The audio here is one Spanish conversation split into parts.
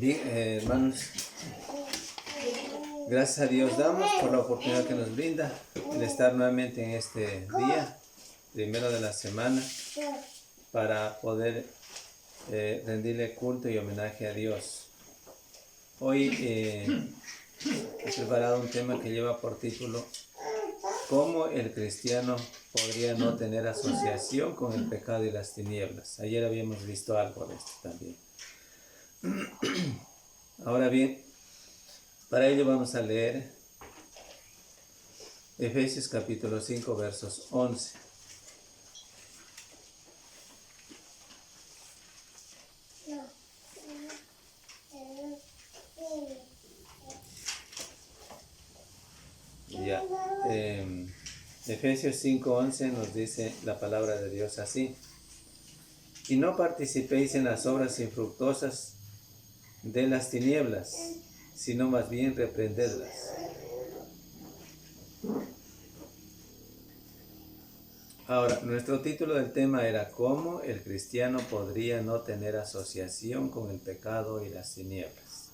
Bien, hermanos, gracias a Dios damos por la oportunidad que nos brinda el estar nuevamente en este día, primero de la semana, para poder rendirle culto y homenaje a Dios. Hoy he preparado un tema que lleva por título ¿Cómo el cristiano podría no tener asociación con el pecado y las tinieblas? Ayer habíamos visto algo de esto también. Ahora bien, para ello vamos a leer Efesios capítulo 5 versos 11. Ya, Efesios 5:11 nos dice la palabra de Dios así: y no participéis en las obras infructuosas de las tinieblas, sino más bien reprendedlas. Ahora, nuestro título del tema era ¿cómo el cristiano podría no tener asociación con el pecado y las tinieblas?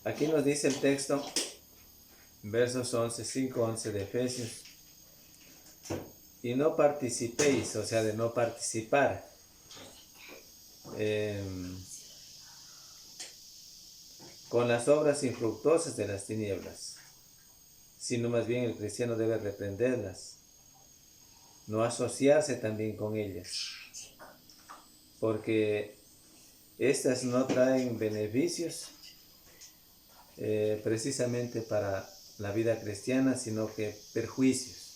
Aquí nos dice el texto, versos 5:11 de Efesios: y no participéis, o sea, de no participar, con las obras infructuosas de las tinieblas, sino más bien el cristiano debe reprenderlas, no asociarse también con ellas, porque estas no traen beneficios precisamente para la vida cristiana, sino que perjuicios.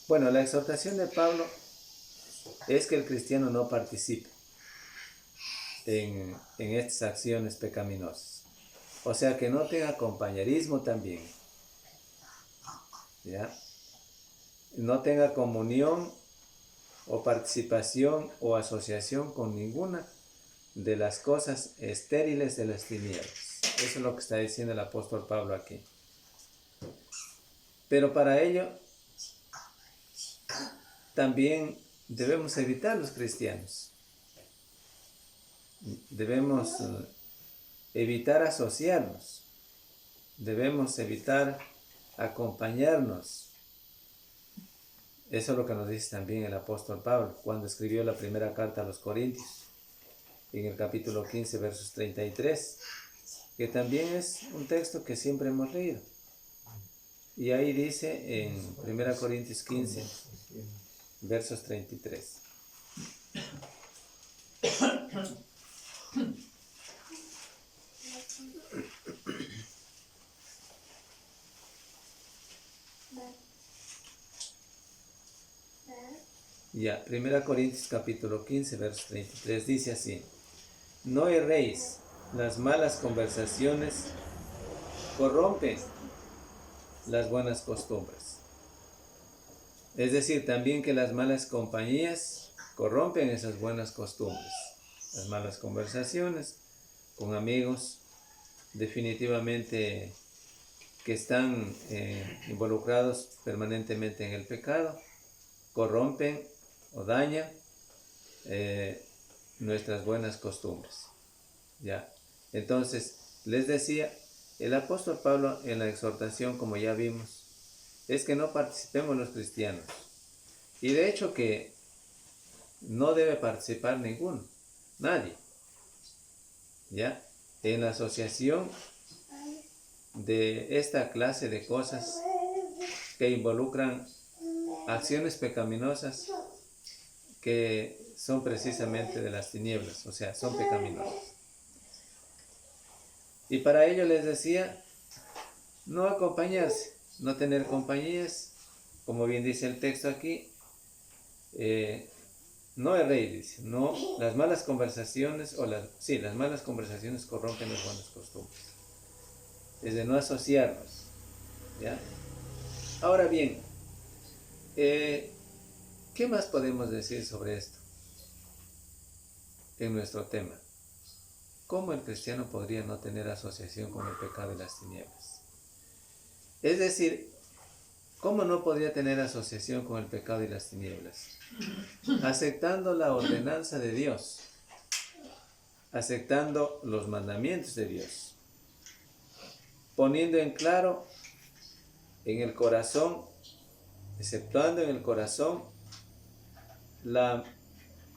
Bueno, la exhortación de Pablo es que el cristiano no participe en estas acciones pecaminosas. O sea, que no tenga compañerismo también, ¿ya? No tenga comunión o participación o asociación con ninguna de las cosas estériles de las tinieblas. Eso es lo que está diciendo el apóstol Pablo aquí. Pero para ello también debemos evitar los cristianos. Debemos evitar asociarnos. Debemos evitar acompañarnos. Eso es lo que nos dice también el apóstol Pablo cuando escribió la primera carta a los Corintios, en el capítulo 15, versos 33, que también es un texto que siempre hemos leído. Y ahí dice en 1 Corintios 15, versos 33. Ya, 1 Corintios capítulo 15, verso 33 dice así: no erréis, las malas conversaciones corrompen las buenas costumbres. Es decir, también que las malas compañías corrompen esas buenas costumbres. Las malas conversaciones con amigos definitivamente que están involucrados permanentemente en el pecado, corrompen o dañan nuestras buenas costumbres. Ya. Entonces, les decía, el apóstol Pablo en la exhortación, como ya vimos, es que no participemos los cristianos. Y de hecho que no debe participar ninguno, nadie, ¿ya? En la asociación de esta clase de cosas que involucran acciones pecaminosas que son precisamente de las tinieblas, o sea, son pecaminosas. Y para ello les decía, no acompañarse, no tener compañías, como bien dice el texto aquí, no erréis, dice, no, las malas conversaciones, las malas conversaciones corrompen las buenas costumbres. Es de no asociarnos, ¿ya? Ahora bien, ¿qué más podemos decir sobre esto en nuestro tema? ¿Cómo el cristiano podría no tener asociación con el pecado y las tinieblas? Es decir, ¿cómo no podría tener asociación con el pecado y las tinieblas? Aceptando la ordenanza de Dios. aceptando los mandamientos de Dios, poniendo en claro en el corazón, exceptuando en el corazón la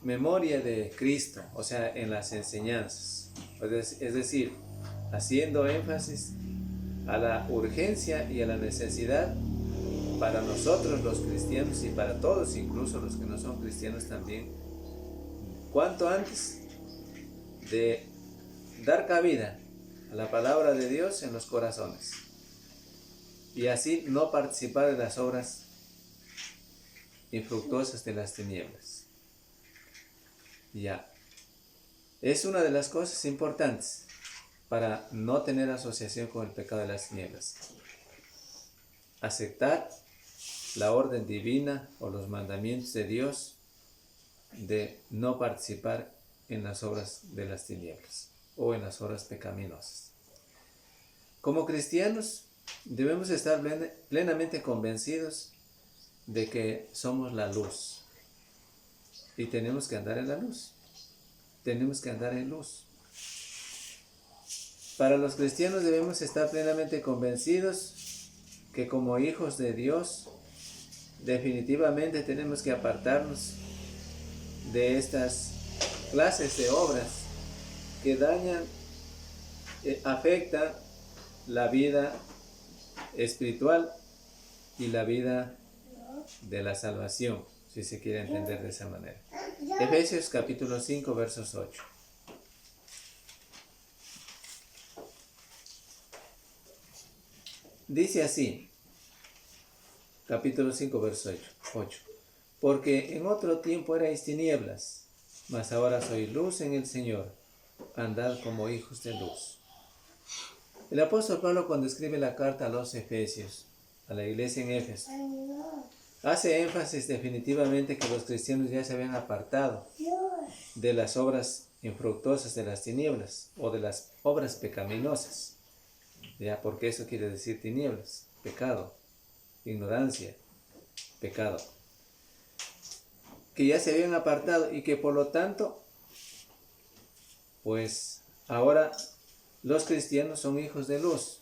memoria de Cristo, o sea, en las enseñanzas. Es decir, haciendo énfasis a la urgencia y a la necesidad para nosotros los cristianos y para todos, incluso los que no son cristianos también, cuanto antes de dar cabida a la palabra de Dios en los corazones y así no participar de las obras infructuosas de las tinieblas. Ya, es una de las cosas importantes para no tener asociación con el pecado de las tinieblas. Aceptar la orden divina o los mandamientos de Dios de no participar en las obras de las tinieblas o en las obras pecaminosas. Como cristianos debemos estar plenamente convencidos de que somos la luz y tenemos que andar en la luz. Tenemos que andar en luz. Para los cristianos debemos estar plenamente convencidos que como hijos de Dios definitivamente tenemos que apartarnos de estas clases de obras que dañan, afectan la vida espiritual y la vida de la salvación, si se quiere entender de esa manera. Efesios capítulo 5, versos 8. Dice así, capítulo 5, verso 8. Porque en otro tiempo erais tinieblas, mas ahora sois luz en el Señor. Andad como hijos de luz. El apóstol Pablo, cuando escribe la carta a los Efesios, a la iglesia en Éfeso, hace énfasis definitivamente que los cristianos ya se habían apartado de las obras infructuosas de las tinieblas o de las obras pecaminosas. Ya, porque eso quiere decir tinieblas, pecado, ignorancia, pecado. Que ya se habían apartado y que por lo tanto, pues ahora los cristianos son hijos de luz.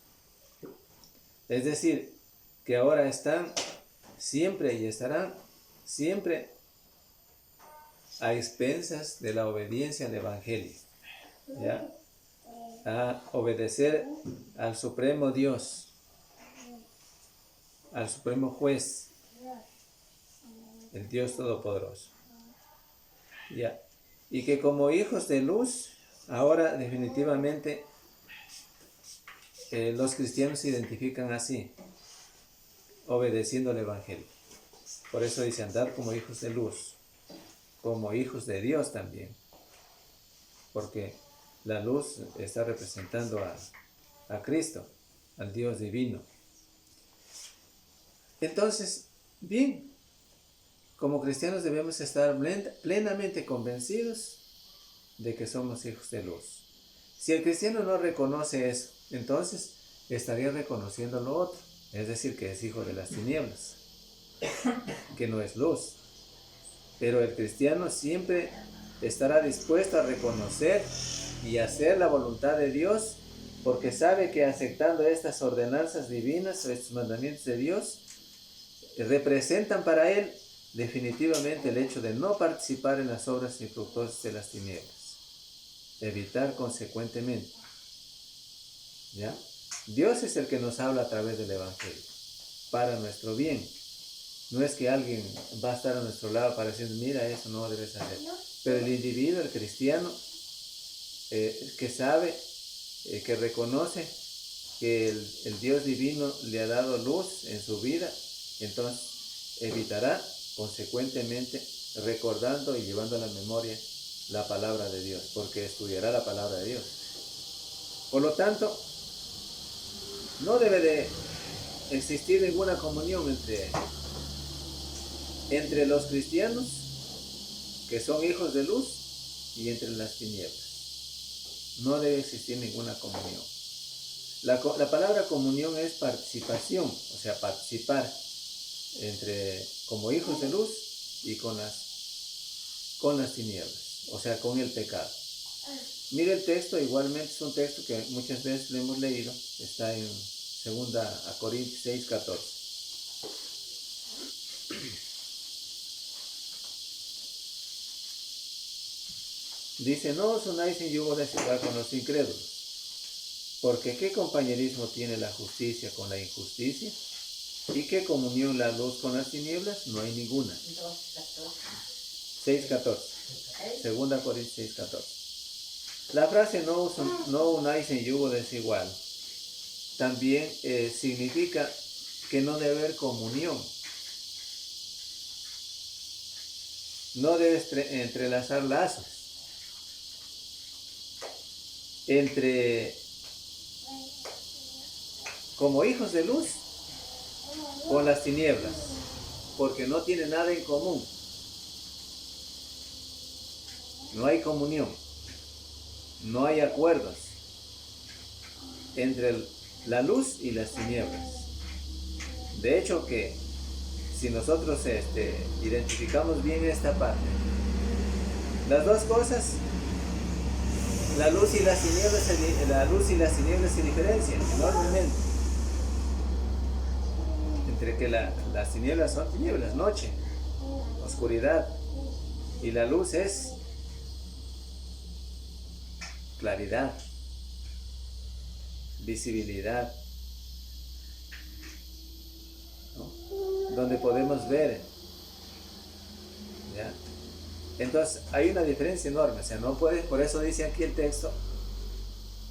Es decir, que ahora están siempre y estarán siempre a expensas de la obediencia al Evangelio, ¿ya? A obedecer al Supremo Dios, al Supremo Juez, el Dios Todopoderoso, ¿ya? Y que como hijos de luz, ahora definitivamente los cristianos se identifican así, obedeciendo al Evangelio. Por eso dice andar como hijos de luz, como hijos de Dios también, porque la luz está representando a Cristo, al Dios divino. Entonces, bien, como cristianos debemos estar plenamente convencidos de que somos hijos de luz. Si el cristiano no reconoce eso, entonces estaría reconociendo lo otro, es decir, que es hijo de las tinieblas, que no es luz. Pero el cristiano siempre estará dispuesto a reconocer y hacer la voluntad de Dios, porque sabe que aceptando estas ordenanzas divinas o estos mandamientos de Dios, representan para él definitivamente el hecho de no participar en las obras infructuosas de las tinieblas, evitar consecuentemente, ¿ya? Dios es el que nos habla a través del Evangelio, para nuestro bien. No es que alguien va a estar a nuestro lado para decir, mira, eso no debes hacer. Pero el individuo, el cristiano, que sabe, que reconoce que el Dios divino le ha dado luz en su vida, entonces evitará consecuentemente recordando y llevando a la memoria la palabra de Dios, porque estudiará la palabra de Dios. Por lo tanto, no debe de existir ninguna comunión entre los cristianos que son hijos de luz y entre las tinieblas. No debe existir ninguna comunión. La palabra comunión es participación, o sea, participar como hijos de luz y con las tinieblas, o sea, con el pecado. Mire el texto, igualmente es un texto que muchas veces lo hemos leído, está en 2 Corintios 6:14. Dice, no os unáis en yugo desigual con los incrédulos, porque ¿qué compañerismo tiene la justicia con la injusticia? ¿Y qué comunión la luz con las tinieblas? No hay ninguna. 6:14. 2 Corintios 6:14. La frase no unáis en yugo desigual también significa que no debe haber comunión. No debes entrelazar lazos como hijos de luz con las tinieblas, porque no tiene nada en común. No hay comunión, no hay acuerdos entre la luz y las tinieblas. De hecho que si nosotros identificamos bien esta parte, las dos cosas, la luz y las tinieblas se diferencian enormemente. Entre que las tinieblas son tinieblas, noche, oscuridad, y la luz es claridad, visibilidad, ¿no? Donde podemos ver, ¿ya? Entonces hay una diferencia enorme, o sea, no puede, por eso dice aquí el texto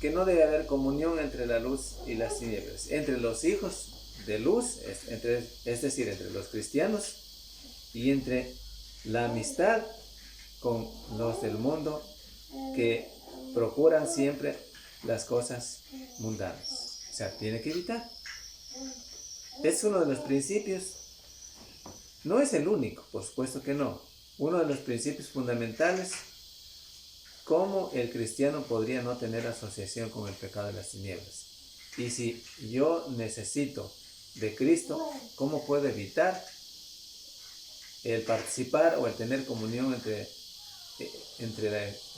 que no debe haber comunión entre la luz y las tinieblas, entre los hijos de luz, es decir, entre los cristianos, y entre la amistad con los del mundo que procuran siempre las cosas mundanas. O sea, tiene que evitar. Es uno de los principios, no es el único, por supuesto que no, uno de los principios fundamentales, cómo el cristiano podría no tener asociación con el pecado de las tinieblas. Y si yo necesito de Cristo, ¿cómo puedo evitar el participar o el tener comunión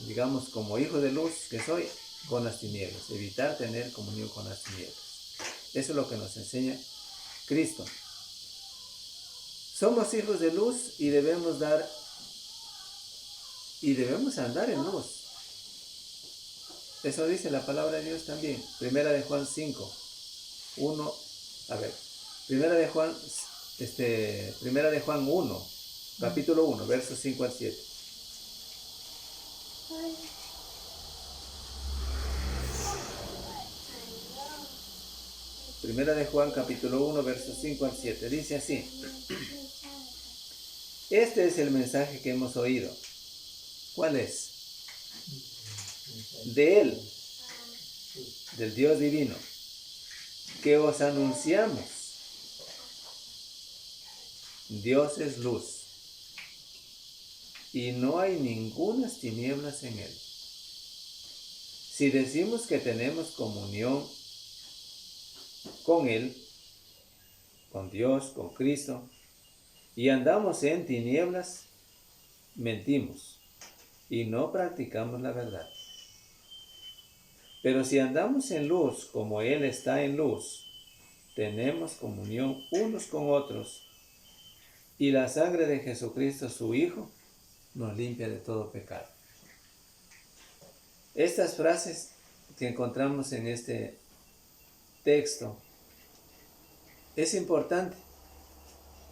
digamos, como hijo de luz que soy, con las tinieblas? Evitar tener comunión con las tinieblas. Eso es lo que nos enseña Cristo. Somos hijos de luz y debemos andar en luz. Eso dice la palabra de Dios también. Primera de Juan 5, 1, Primera de Juan 1, capítulo 1, versos 5 al 7. Primera de Juan, capítulo 1, versos 5 al 7. Dice así: este es el mensaje que hemos oído. ¿Cuál es? De Él, del Dios divino, que os anunciamos. Dios es luz, y no hay ningunas tinieblas en Él. Si decimos que tenemos comunión con Él, con Dios, con Cristo, y andamos en tinieblas, mentimos y no practicamos la verdad. Pero si andamos en luz como Él está en luz, tenemos comunión unos con otros, y la sangre de Jesucristo, su Hijo, nos limpia de todo pecado. Estas frases que encontramos en este texto, es importante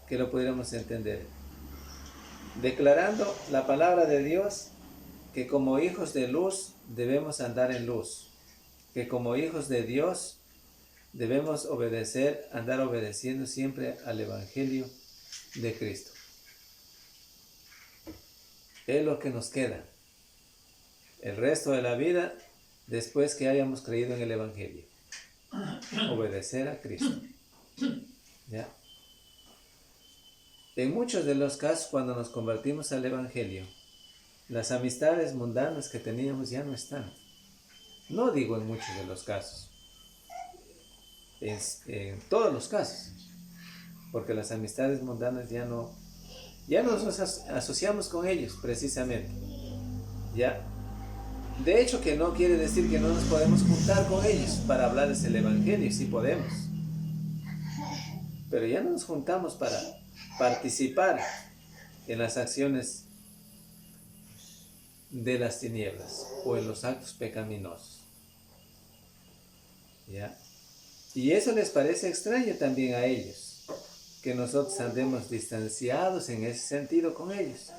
que lo pudiéramos entender. Declarando la palabra de Dios, que como hijos de luz debemos andar en luz, que como hijos de Dios debemos andar obedeciendo siempre al Evangelio de Cristo. Es lo que nos queda el resto de la vida después que hayamos creído en el Evangelio. Obedecer a Cristo. ¿Ya? En muchos de los casos, cuando nos convertimos al Evangelio, las amistades mundanas que teníamos ya no están. No digo en muchos de los casos, en todos los casos, porque las amistades mundanas ya no nos asociamos con ellos precisamente. Ya De hecho, que no quiere decir que no nos podemos juntar con ellos para hablarles el Evangelio, sí podemos. Pero ya no nos juntamos para participar en las acciones de las tinieblas o en los actos pecaminosos. ¿Ya? Y eso les parece extraño también a ellos, que nosotros andemos distanciados en ese sentido con ellos.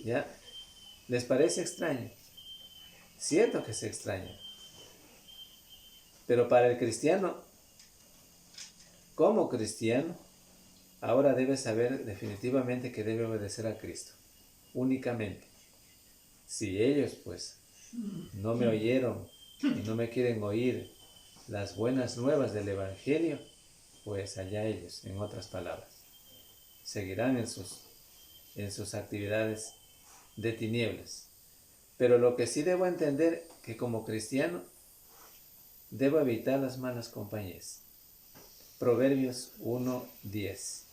¿Ya? ¿Les parece extraño? Cierto que es extraño. Pero para el cristiano, como cristiano, ahora debe saber definitivamente que debe obedecer a Cristo, únicamente. Si ellos, pues, no me oyeron y no me quieren oír las buenas nuevas del Evangelio, pues allá ellos, en otras palabras, seguirán en sus actividades de tinieblas. Pero lo que sí debo entender, que como cristiano, debo evitar las malas compañías. Proverbios 1:10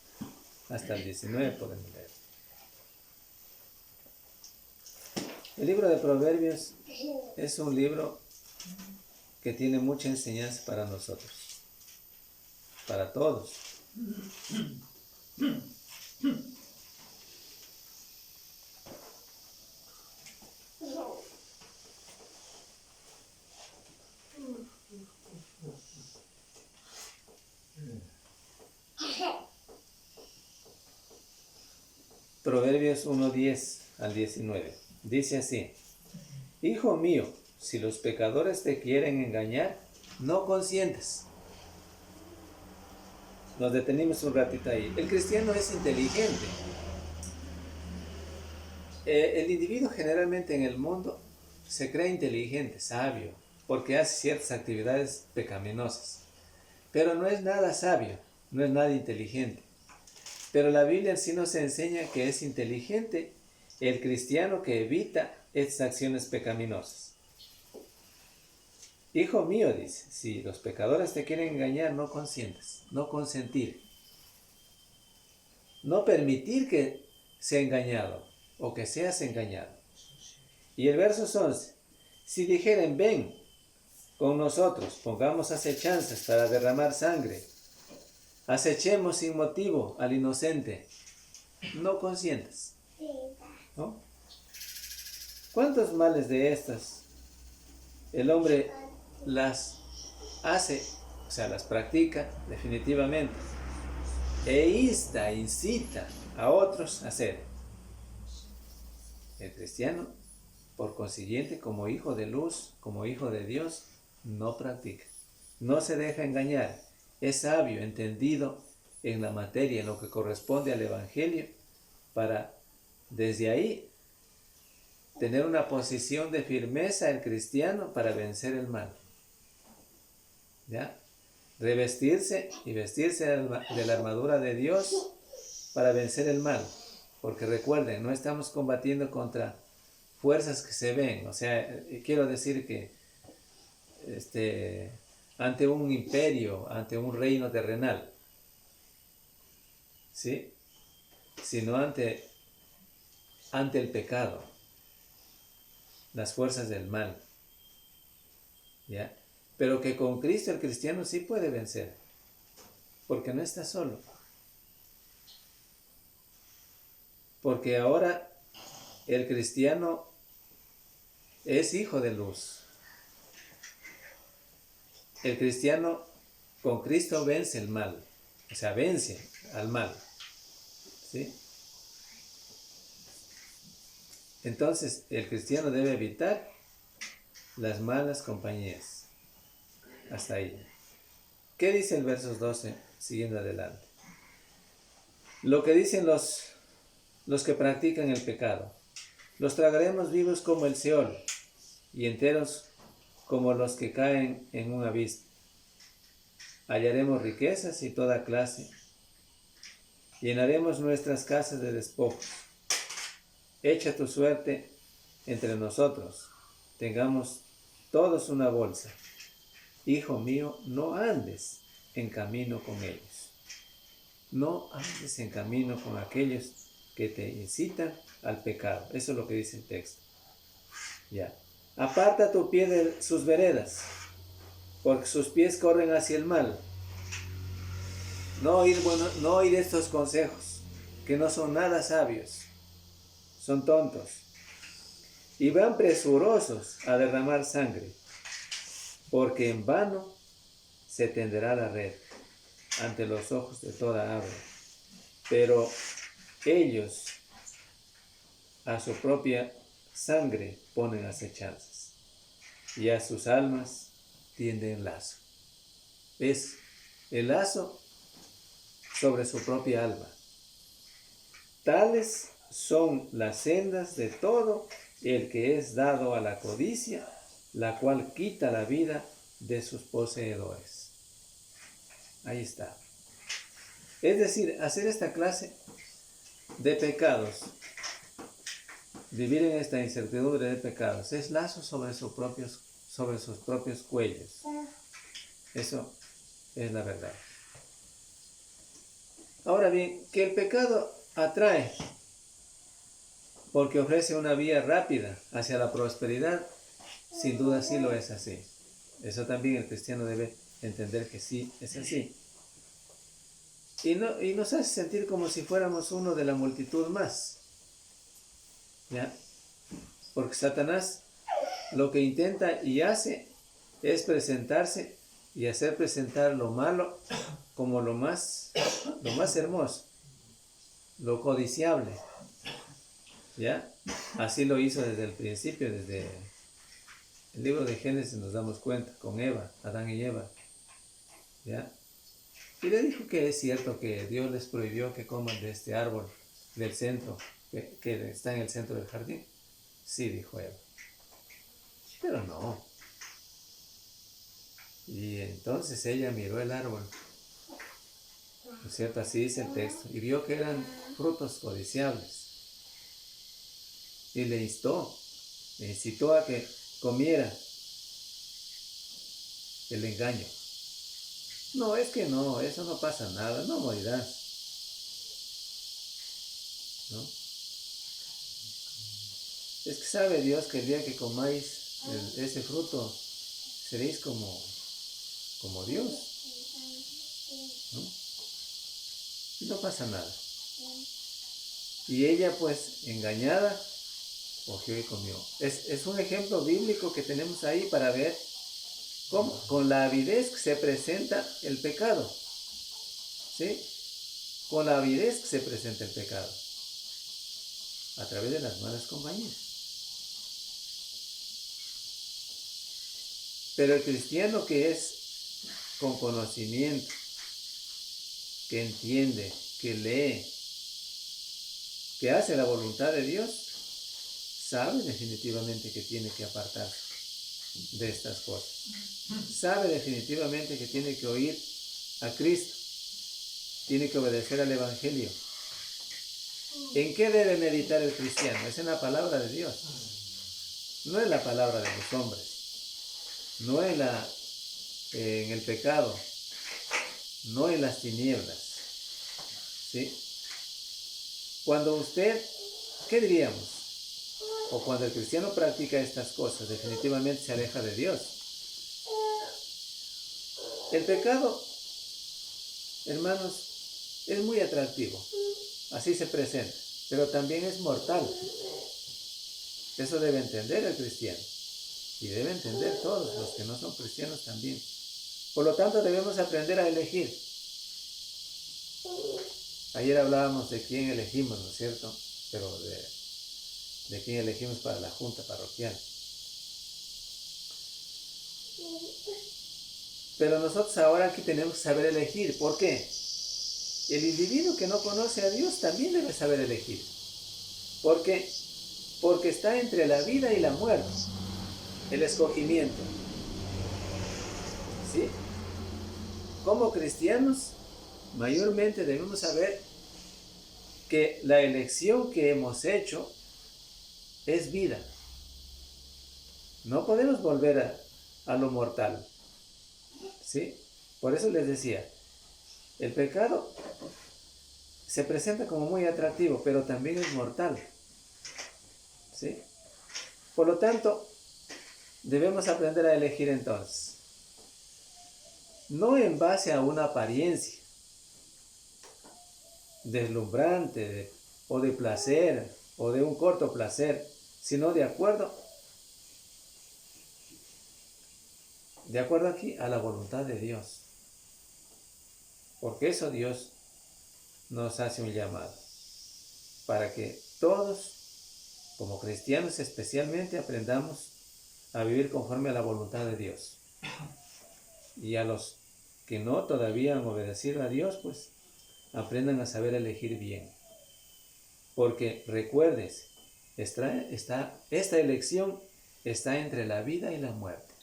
hasta el 19 podemos leer. El libro de Proverbios es un libro que tiene mucha enseñanza para nosotros, para todos. Proverbios 1:10 al 19. Dice así: Hijo mío, si los pecadores te quieren engañar, no consientes. Nos detenimos un ratito ahí. El cristiano es inteligente. El individuo generalmente en el mundo se cree inteligente, sabio, porque hace ciertas actividades pecaminosas. Pero no es nada sabio, no es nada inteligente. Pero la Biblia sí nos enseña que es inteligente el cristiano que evita estas acciones pecaminosas. Hijo mío, dice, si los pecadores te quieren engañar, no consientas, no consentir. No permitir que sea engañado o que seas engañado. Y el verso 11, si dijeren, ven con nosotros, pongamos acechanzas para derramar sangre, acechemos sin motivo al inocente, no consientas. ¿No? ¿Cuántos males de estas el hombre las hace, o sea, las practica definitivamente, e incita a otros a hacer? El cristiano, por consiguiente, como hijo de luz, como hijo de Dios, no practica, no se deja engañar, es sabio, entendido en la materia, en lo que corresponde al Evangelio, para desde ahí tener una posición de firmeza el cristiano para vencer el mal. ¿Ya? Revestirse y vestirse de la armadura de Dios para vencer el mal. Porque recuerden, no estamos combatiendo contra fuerzas que se ven. O sea, quiero decir que ante un imperio, ante un reino terrenal, ¿sí? Sino ante el pecado, las fuerzas del mal, ¿ya? Pero que con Cristo el cristiano sí puede vencer, porque no está solo. Porque ahora el cristiano es hijo de luz. El cristiano con Cristo vence el mal, o sea, vence al mal, ¿sí? Entonces, el cristiano debe evitar las malas compañías. Hasta ahí. ¿Qué dice el verso 12? Siguiendo adelante. Lo que dicen los que practican el pecado: los tragaremos vivos como el Seol, y enteros como los que caen en un abismo. Hallaremos riquezas y toda clase. Llenaremos nuestras casas de despojos. Echa tu suerte entre nosotros. Tengamos todos una bolsa. Hijo mío, no andes en camino con ellos. No andes en camino con aquellos que te incitan al pecado. Eso es lo que dice el texto. Ya. Aparta tu pie de sus veredas, porque sus pies corren hacia el mal. No oír estos consejos, que no son nada sabios, son tontos. Y van presurosos a derramar sangre, porque en vano se tenderá la red ante los ojos de toda ave. Pero ellos a su propia sangre ponen acechanzas, y a sus almas tienden lazo. Es el lazo sobre su propia alma. Tales son las sendas de todo el que es dado a la codicia, la cual quita la vida de sus poseedores. Ahí está. Es decir, hacer esta clase de pecados, vivir en esta incertidumbre de pecados, es lazo sobre sus propios cuellos. Eso es la verdad. Ahora bien, que el pecado atrae porque ofrece una vía rápida hacia la prosperidad, sin duda sí lo es así. Eso también el cristiano debe entender que sí es así. Y nos hace sentir como si fuéramos uno de la multitud más. ¿Ya? Porque Satanás lo que intenta y hace es presentarse y hacer presentar lo malo como lo más hermoso, lo codiciable. ¿Ya? Así lo hizo desde el principio, desde el libro de Génesis nos damos cuenta, con Eva, Adán y Eva. ¿Ya? Y le dijo que es cierto que Dios les prohibió que coman de este árbol del centro, que está en el centro del jardín. Sí, dijo Eva. Pero no. Y entonces ella miró el árbol, ¿no es cierto? Así dice el texto, y vio que eran frutos codiciables. Y le incitó a que comiera el engaño. No, es que no, eso no pasa nada, no morirás. ¿No? Es que sabe Dios que el día que comáis ese fruto, seréis como Dios. ¿No? Y no pasa nada. Y ella pues, engañada, cogió y comió. Es un ejemplo bíblico que tenemos ahí para ver cómo con la avidez que se presenta el pecado. ¿Sí? Con la avidez que se presenta el pecado. A través de las malas compañías. Pero el cristiano que es con conocimiento, que entiende, que lee, que hace la voluntad de Dios, sabe definitivamente que tiene que apartarse de estas cosas. Sabe definitivamente que tiene que oír a Cristo. Tiene que obedecer al Evangelio. ¿En qué debe meditar el cristiano? Es en la palabra de Dios. No en la palabra de los hombres. No en el pecado. No en las tinieblas. ¿Sí? Cuando usted, ¿qué diríamos? O cuando el cristiano practica estas cosas, definitivamente se aleja de Dios. El pecado, hermanos, es muy atractivo. Así se presenta. Pero también es mortal. Eso debe entender el cristiano. Y debe entender todos los que no son cristianos también. Por lo tanto, debemos aprender a elegir. Ayer hablábamos de quién elegimos, ¿no es cierto? Pero de quién elegimos para la junta parroquial. Pero nosotros ahora aquí tenemos que saber elegir. ¿Por qué? El individuo que no conoce a Dios también debe saber elegir. ¿Por qué? Porque está entre la vida y la muerte. El escogimiento. ¿Sí? Como cristianos, mayormente debemos saber que la elección que hemos hecho es vida. No podemos volver a lo mortal. ¿Sí? Por eso les decía, el pecado se presenta como muy atractivo, pero también es mortal. ¿Sí? Por lo tanto, debemos aprender a elegir entonces. No en base a una apariencia deslumbrante o de placer o de un corto placer, sino de acuerdo aquí a la voluntad de Dios. Porque eso Dios nos hace un llamado, para que todos, como cristianos especialmente, aprendamos a vivir conforme a la voluntad de Dios. Y a los que no todavía han obedecido a Dios, pues aprendan a saber elegir bien. Porque recuerdes, esta elección está entre la vida y la muerte.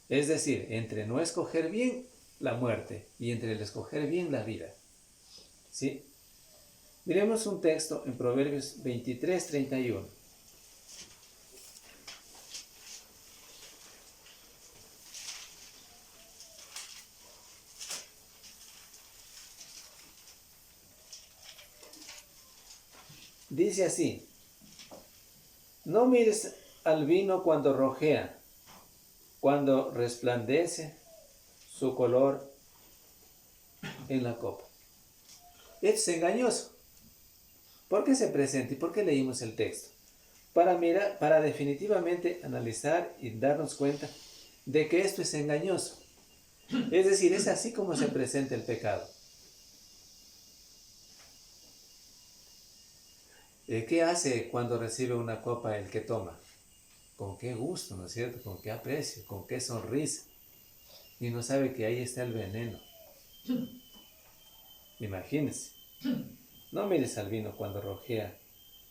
Es decir, entre no escoger bien la muerte y entre el escoger bien la vida. ¿Sí? Miremos un texto en Proverbios 23:31. Dice así: no mires al vino cuando rojea, cuando resplandece su color en la copa. Es engañoso. ¿Por qué se presenta y por qué leímos el texto? Para definitivamente analizar y darnos cuenta de que esto es engañoso. Es decir, es así como se presenta el pecado. ¿Qué hace cuando recibe una copa el que toma? Con qué gusto, ¿no es cierto? Con qué aprecio, con qué sonrisa. Y no sabe que ahí está el veneno. Imagínense. No mires al vino cuando rojea,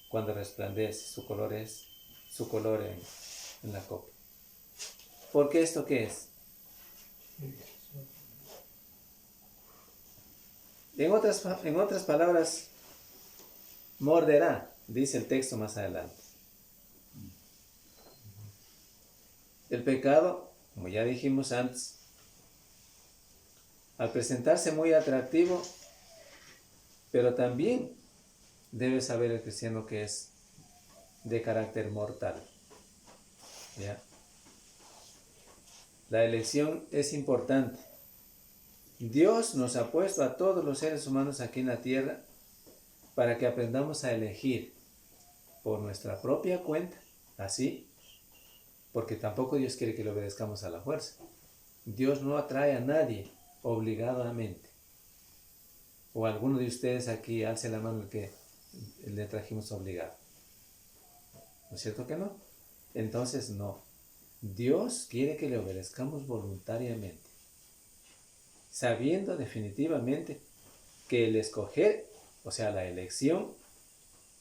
cuando resplandece, su color en la copa. ¿Porque esto qué es? En otras palabras, morderá, dice el texto más adelante. El pecado, como ya dijimos antes, al presentarse muy atractivo, pero también debe saber el cristiano que es de carácter mortal. ¿Ya? La elección es importante. Dios nos ha puesto a todos los seres humanos aquí en la tierra para que aprendamos a elegir por nuestra propia cuenta, así, porque tampoco Dios quiere que le obedezcamos a la fuerza. Dios no atrae a nadie obligadamente. O alguno de ustedes aquí alce la mano el que le trajimos obligado. ¿No es cierto que no? Entonces no. Dios quiere que le obedezcamos voluntariamente, sabiendo definitivamente que el escoger, o sea, la elección,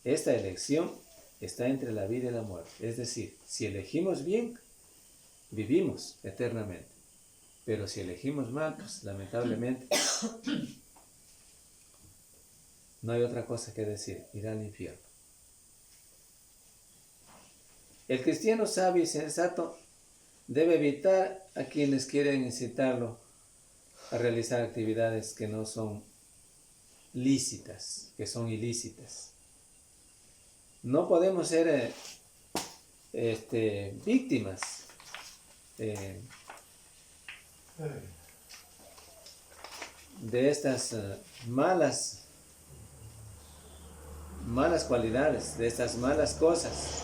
esta elección está entre la vida y la muerte. Es decir, si elegimos bien, vivimos eternamente. Pero si elegimos mal, pues lamentablemente no hay otra cosa que decir, irá al infierno. El cristiano sabio y sensato debe evitar a quienes quieren incitarlo a realizar actividades que no son lícitas, que son ilícitas. No podemos ser víctimas de estas malas cualidades, de estas malas cosas.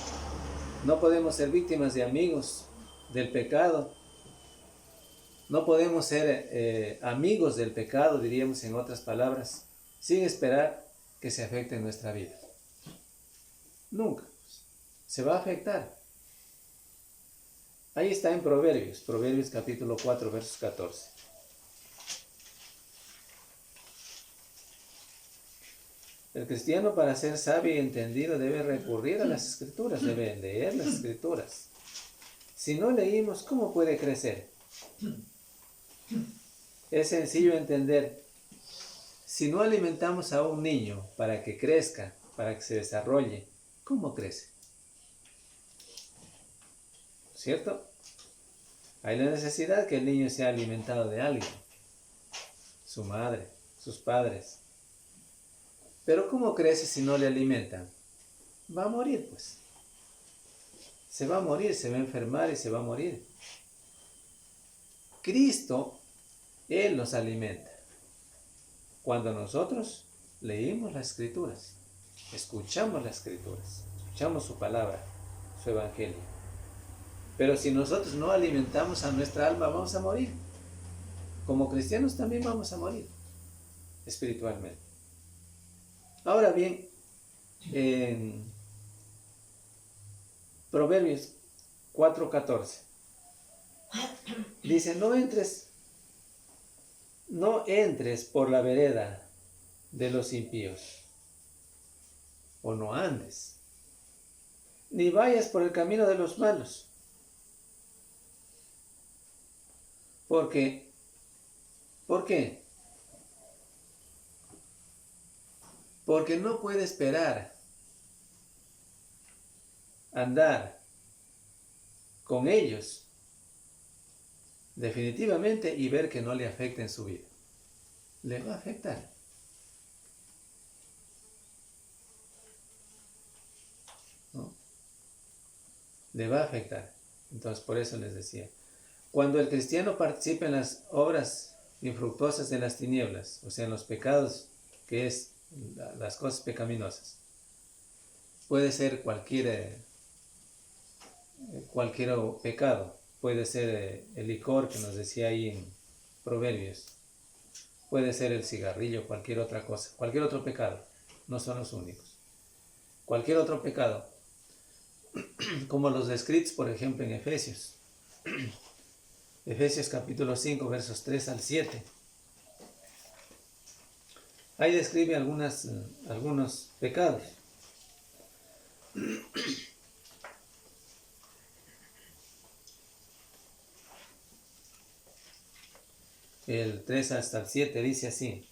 No podemos ser víctimas de amigos del pecado. No podemos ser amigos del pecado, diríamos en otras palabras, sin esperar que se afecte nuestra vida. Nunca. Se va a afectar. Ahí está en Proverbios capítulo 4, versos 14. El cristiano, para ser sabio y entendido, debe recurrir a las Escrituras, debe leer las Escrituras. Si no leímos, ¿cómo puede crecer? Es sencillo entender. Si no alimentamos a un niño para que crezca, para que se desarrolle, ¿cómo crece? ¿Cierto? Hay la necesidad que el niño sea alimentado de alguien, su madre, sus padres. Pero ¿cómo crece si no le alimentan? Va a morir, pues. se va a morir, se va a enfermar y se va a morir. Cristo, Él nos alimenta. Cuando nosotros leímos las Escrituras, escuchamos las Escrituras, escuchamos su palabra, su evangelio. Pero si nosotros no alimentamos a nuestra alma, vamos a morir. Como cristianos también vamos a morir espiritualmente. Ahora bien, en Proverbios 4:14 dice: no entres por la vereda de los impíos, o no andes, ni vayas por el camino de los malos, ¿por qué? Porque no puede esperar andar con ellos definitivamente y ver que no le afecta en su vida. Le va a afectar. ¿No? Le va a afectar. Entonces, por eso les decía, cuando el cristiano participa en las obras infructuosas de las tinieblas, o sea, en los pecados, que es las cosas pecaminosas, puede ser cualquier pecado, puede ser el licor que nos decía ahí en Proverbios, puede ser el cigarrillo, cualquier otra cosa, cualquier otro pecado, no son los únicos. Cualquier otro pecado, como los descritos, por ejemplo, en Efesios. Efesios capítulo 5, versos 3 al 7. Ahí describe algunos pecados. El 3 hasta el 7 dice así.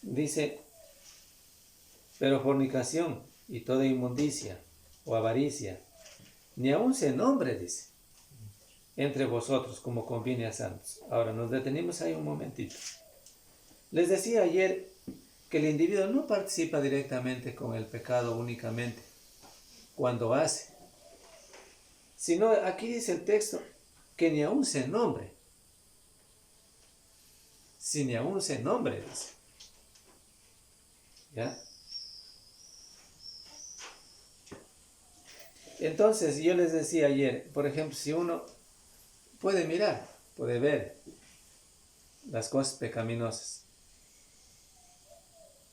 Dice: pero fornicación y toda inmundicia o avaricia, ni aun se nombre, dice, entre vosotros como conviene a santos. Ahora nos detenemos ahí un momentito. Les decía ayer que el individuo no participa directamente con el pecado únicamente cuando hace, sino aquí dice el texto que ni aun se nombre. Si ni aun se nombre, dice. ¿Ya? Entonces yo les decía ayer, por ejemplo, si uno puede mirar, puede ver las cosas pecaminosas,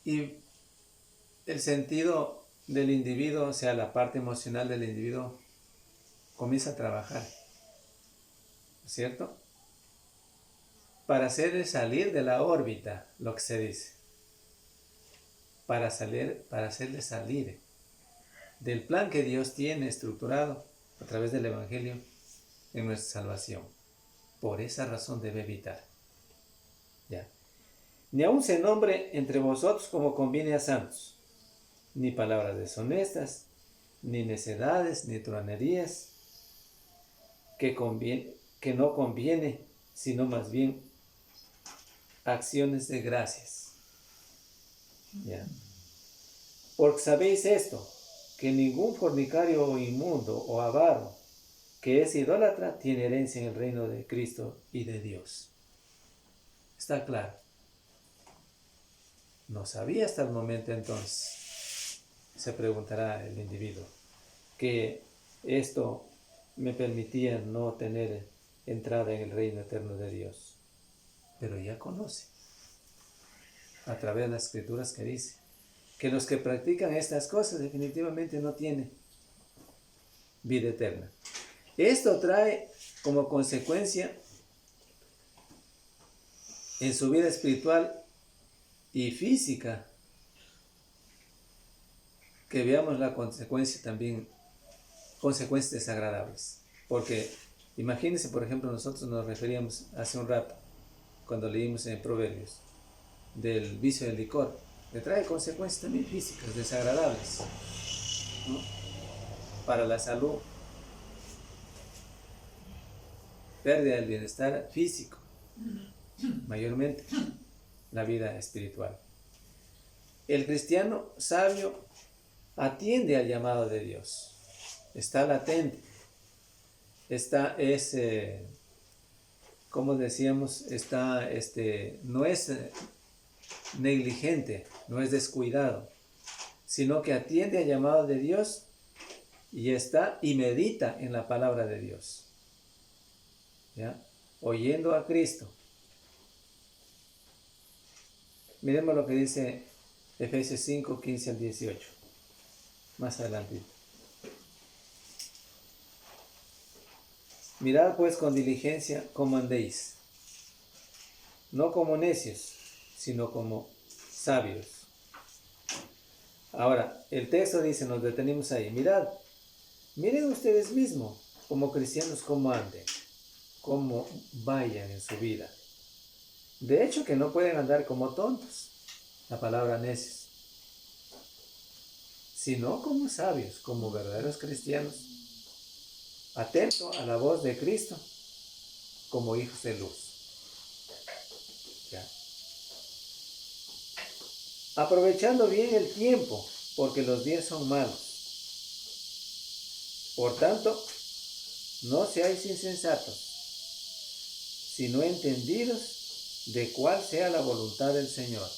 y el sentido del individuo, o sea, la parte emocional del individuo, comienza a trabajar, ¿no es cierto? Para hacerle salir de la órbita, lo que se dice, para hacerle salir del plan que Dios tiene estructurado a través del Evangelio en nuestra salvación. Por esa razón debe evitar. ¿Ya? Ni aun se nombre entre vosotros como conviene a santos, ni palabras deshonestas, ni necedades, ni truanerías, que no conviene, sino más bien acciones de gracias. ¿Ya? Porque sabéis esto, que ningún fornicario o inmundo o avaro que es idólatra tiene herencia en el reino de Cristo y de Dios. ¿Está claro? No sabía hasta el momento entonces, se preguntará el individuo, que esto me permitía no tener entrada en el reino eterno de Dios. Pero ya conoce, a través de las escrituras, que dice que los que practican estas cosas definitivamente no tienen vida eterna. Esto trae como consecuencia en su vida espiritual y física que veamos la consecuencia también, consecuencias desagradables. Porque imagínense, por ejemplo, nosotros nos referíamos hace un rato, cuando leímos en Proverbios, del vicio del licor, que trae consecuencias también físicas desagradables, ¿no? Para la salud, pérdida del bienestar físico, mayormente la vida espiritual. El cristiano sabio atiende al llamado de Dios. está latente, como decíamos, no es negligente, no es descuidado, sino que atiende al llamado de Dios y medita en la palabra de Dios, ¿ya? Oyendo a Cristo. Miremos lo que dice Efesios 5, 15 al 18. Más adelante. Mirad pues con diligencia cómo andéis, no como necios, sino como sabios. Ahora, el texto dice, nos detenemos ahí. Miren ustedes mismos como cristianos cómo anden, cómo vayan en su vida. De hecho que no pueden andar como tontos, la palabra necios, sino como sabios, como verdaderos cristianos, atentos a la voz de Cristo, como hijos de luz. ¿Ya? Aprovechando bien el tiempo, porque los días son malos. Por tanto, no seáis insensatos, sino entendidos de cuál sea la voluntad del Señor.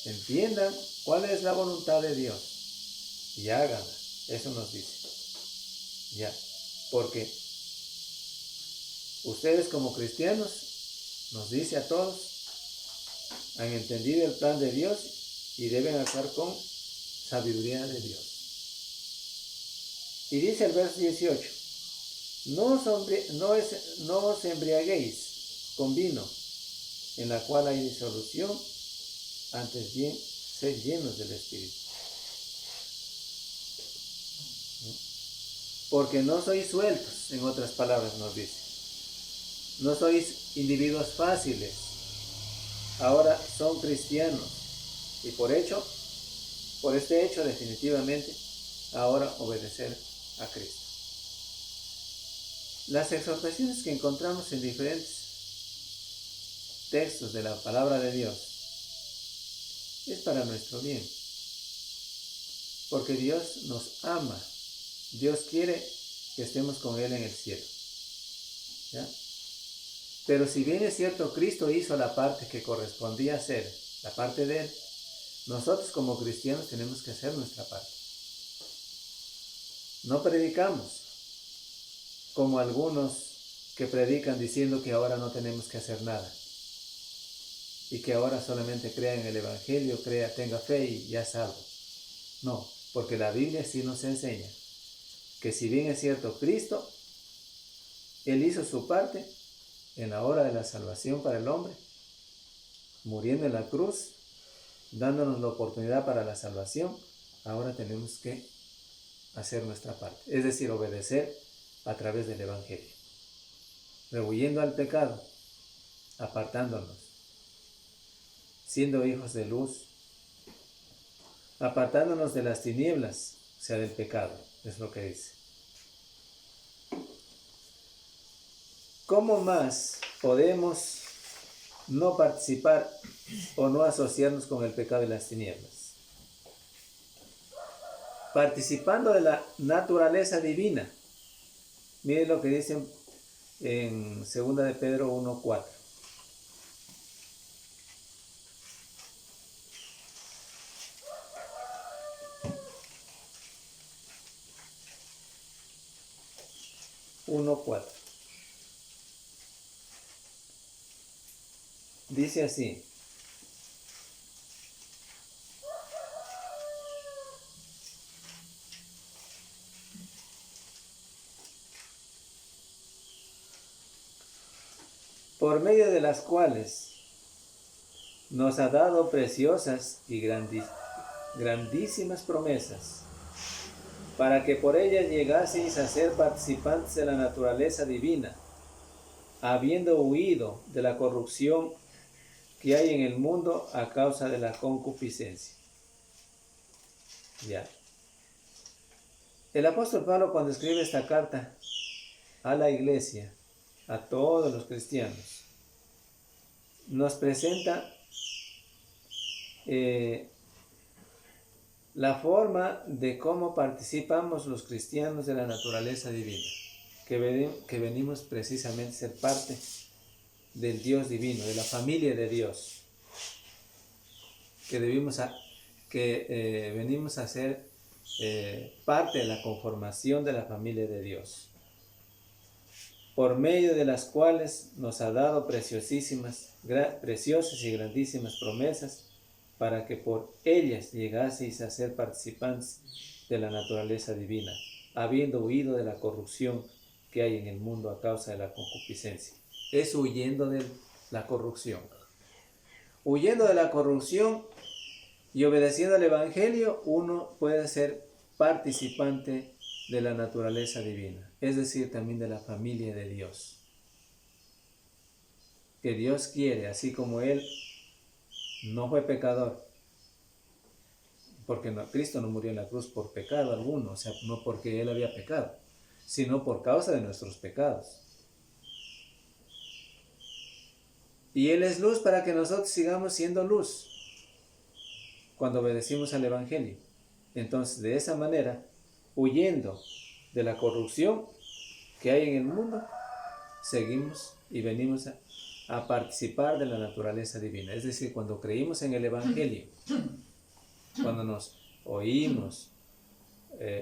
Entiendan cuál es la voluntad de Dios y háganla. Eso nos dice. Ya, porque ustedes como cristianos, nos dice a todos, han entendido el plan de Dios y deben actuar con sabiduría de Dios. Y dice el verso 18, no os embriaguéis con vino, en la cual hay disolución, antes bien, sed llenos del Espíritu. Porque no sois sueltos, en otras palabras nos dice. No sois individuos fáciles. Ahora son cristianos. Y por este hecho definitivamente, ahora obedecer a Cristo. Las exhortaciones que encontramos en diferentes textos de la palabra de Dios es para nuestro bien. Porque Dios nos ama. Dios quiere que estemos con Él en el cielo. ¿Ya? Pero si bien es cierto, Cristo hizo la parte que correspondía hacer, la parte de Él, nosotros como cristianos tenemos que hacer nuestra parte. No predicamos como algunos que predican diciendo que ahora no tenemos que hacer nada y que ahora solamente crea en el Evangelio, tenga fe y ya salvo. No, porque la Biblia sí nos enseña que si bien es cierto, Cristo, Él hizo su parte en la hora de la salvación para el hombre, muriendo en la cruz, dándonos la oportunidad para la salvación, ahora tenemos que hacer nuestra parte, es decir, obedecer a través del Evangelio, rehuyendo al pecado, apartándonos, siendo hijos de luz, apartándonos de las tinieblas, o sea, del pecado, es lo que dice. ¿Cómo más podemos no participar o no asociarnos con el pecado y las tinieblas? Participando de la naturaleza divina. Miren lo que dicen en 2 de Pedro 1:4. Dice así: por medio de las cuales nos ha dado preciosas y grandísimas promesas, para que por ellas llegaseis a ser participantes de la naturaleza divina, habiendo huido de la corrupción que hay en el mundo a causa de la concupiscencia. Ya. El apóstol Pablo, cuando escribe esta carta a la iglesia, a todos los cristianos, nos presenta la forma de cómo participamos los cristianos de la naturaleza divina, que venimos precisamente a ser parte del Dios divino, de la familia de Dios, que venimos a ser parte de la conformación de la familia de Dios, por medio de las cuales nos ha dado preciosas y grandísimas promesas, para que por ellas llegaseis a ser participantes de la naturaleza divina, habiendo huido de la corrupción que hay en el mundo a causa de la concupiscencia. Es huyendo de la corrupción. Huyendo de la corrupción y obedeciendo al Evangelio, uno puede ser participante de la naturaleza divina, es decir, también de la familia de Dios. Que Dios quiere, así como Él no fue pecador, porque Cristo no murió en la cruz por pecado alguno, o sea, no porque Él había pecado, sino por causa de nuestros pecados. Y Él es luz para que nosotros sigamos siendo luz cuando obedecimos al Evangelio. Entonces, de esa manera, huyendo de la corrupción que hay en el mundo, seguimos y venimos a participar de la naturaleza divina. Es decir, cuando creímos en el Evangelio, cuando nos oímos,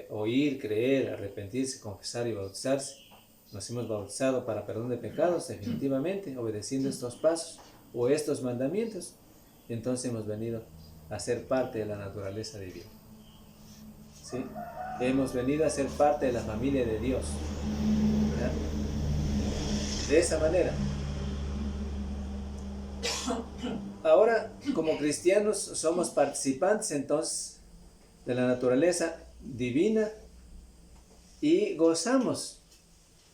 oír, creer, arrepentirse, confesar y bautizarse, nos hemos bautizado para perdón de pecados, definitivamente, obedeciendo estos pasos o estos mandamientos, entonces hemos venido a ser parte de la naturaleza divina. ¿Sí? Hemos venido a ser parte de la familia de Dios. ¿Ya? De esa manera. Ahora, como cristianos, somos participantes entonces de la naturaleza divina y gozamos.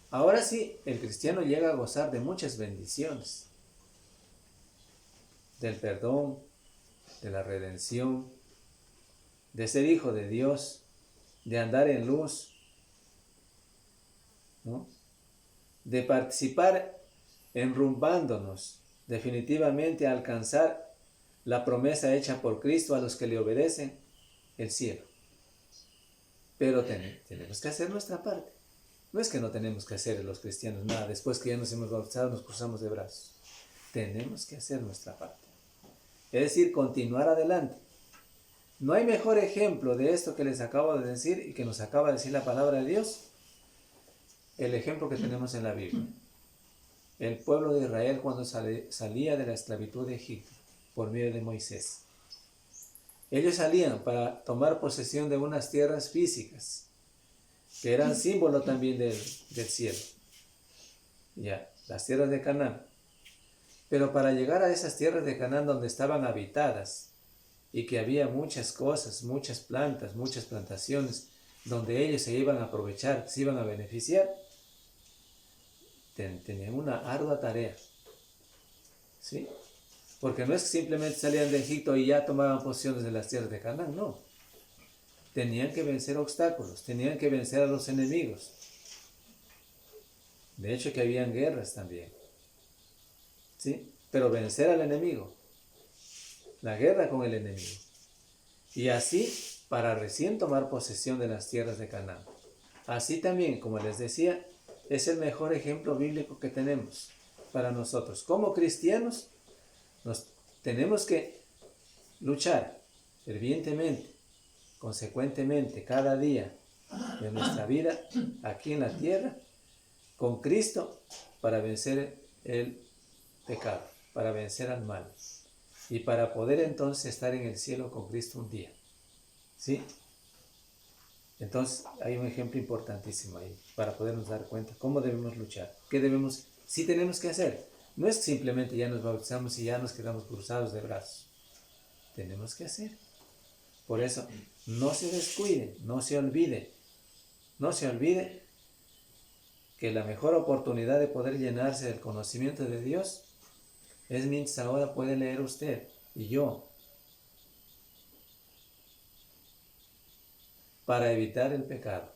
Ahora sí, el cristiano llega a gozar de muchas bendiciones, del perdón, de la redención, de ser hijo de Dios, de andar en luz, ¿no? De participar enrumbándonos definitivamente a alcanzar la promesa hecha por Cristo a los que le obedecen, el cielo. Pero tenemos que hacer nuestra parte. No es que no tenemos que hacer los cristianos nada, después que ya nos hemos bautizado nos cruzamos de brazos. Tenemos que hacer nuestra parte. Es decir, continuar adelante. No hay mejor ejemplo de esto que les acabo de decir y que nos acaba de decir la palabra de Dios, el ejemplo que tenemos en la Biblia. El pueblo de Israel cuando salía de la esclavitud de Egipto por medio de Moisés. Ellos salían para tomar posesión de unas tierras físicas, que eran símbolo también del cielo. Ya, las tierras de Canaán. Pero para llegar a esas tierras de Canaán donde estaban habitadas y que había muchas cosas, muchas plantas, muchas plantaciones, donde ellos se iban a aprovechar, se iban a beneficiar, tenían una ardua tarea. ¿Sí? Porque no es que simplemente salían de Egipto y ya tomaban posesiones de las tierras de Canaán, no. Tenían que vencer obstáculos, tenían que vencer a los enemigos. De hecho que habían guerras también. ¿Sí? Pero vencer al enemigo. La guerra con el enemigo. Y así, para recién tomar posesión de las tierras de Canaán. Así también, como les decía, es el mejor ejemplo bíblico que tenemos para nosotros. Como cristianos, tenemos que luchar fervientemente, consecuentemente, cada día de nuestra vida aquí en la tierra, con Cristo, para vencer el pecado, para vencer al mal y para poder entonces estar en el cielo con Cristo un día. ¿Sí? Entonces hay un ejemplo importantísimo ahí para podernos dar cuenta cómo debemos luchar, qué debemos, sí tenemos que hacer. No es simplemente ya nos bautizamos y ya nos quedamos cruzados de brazos. Tenemos que hacer. Por eso, no se descuide, no se olvide que la mejor oportunidad de poder llenarse del conocimiento de Dios es mientras ahora puede leer usted y yo, para evitar el pecado,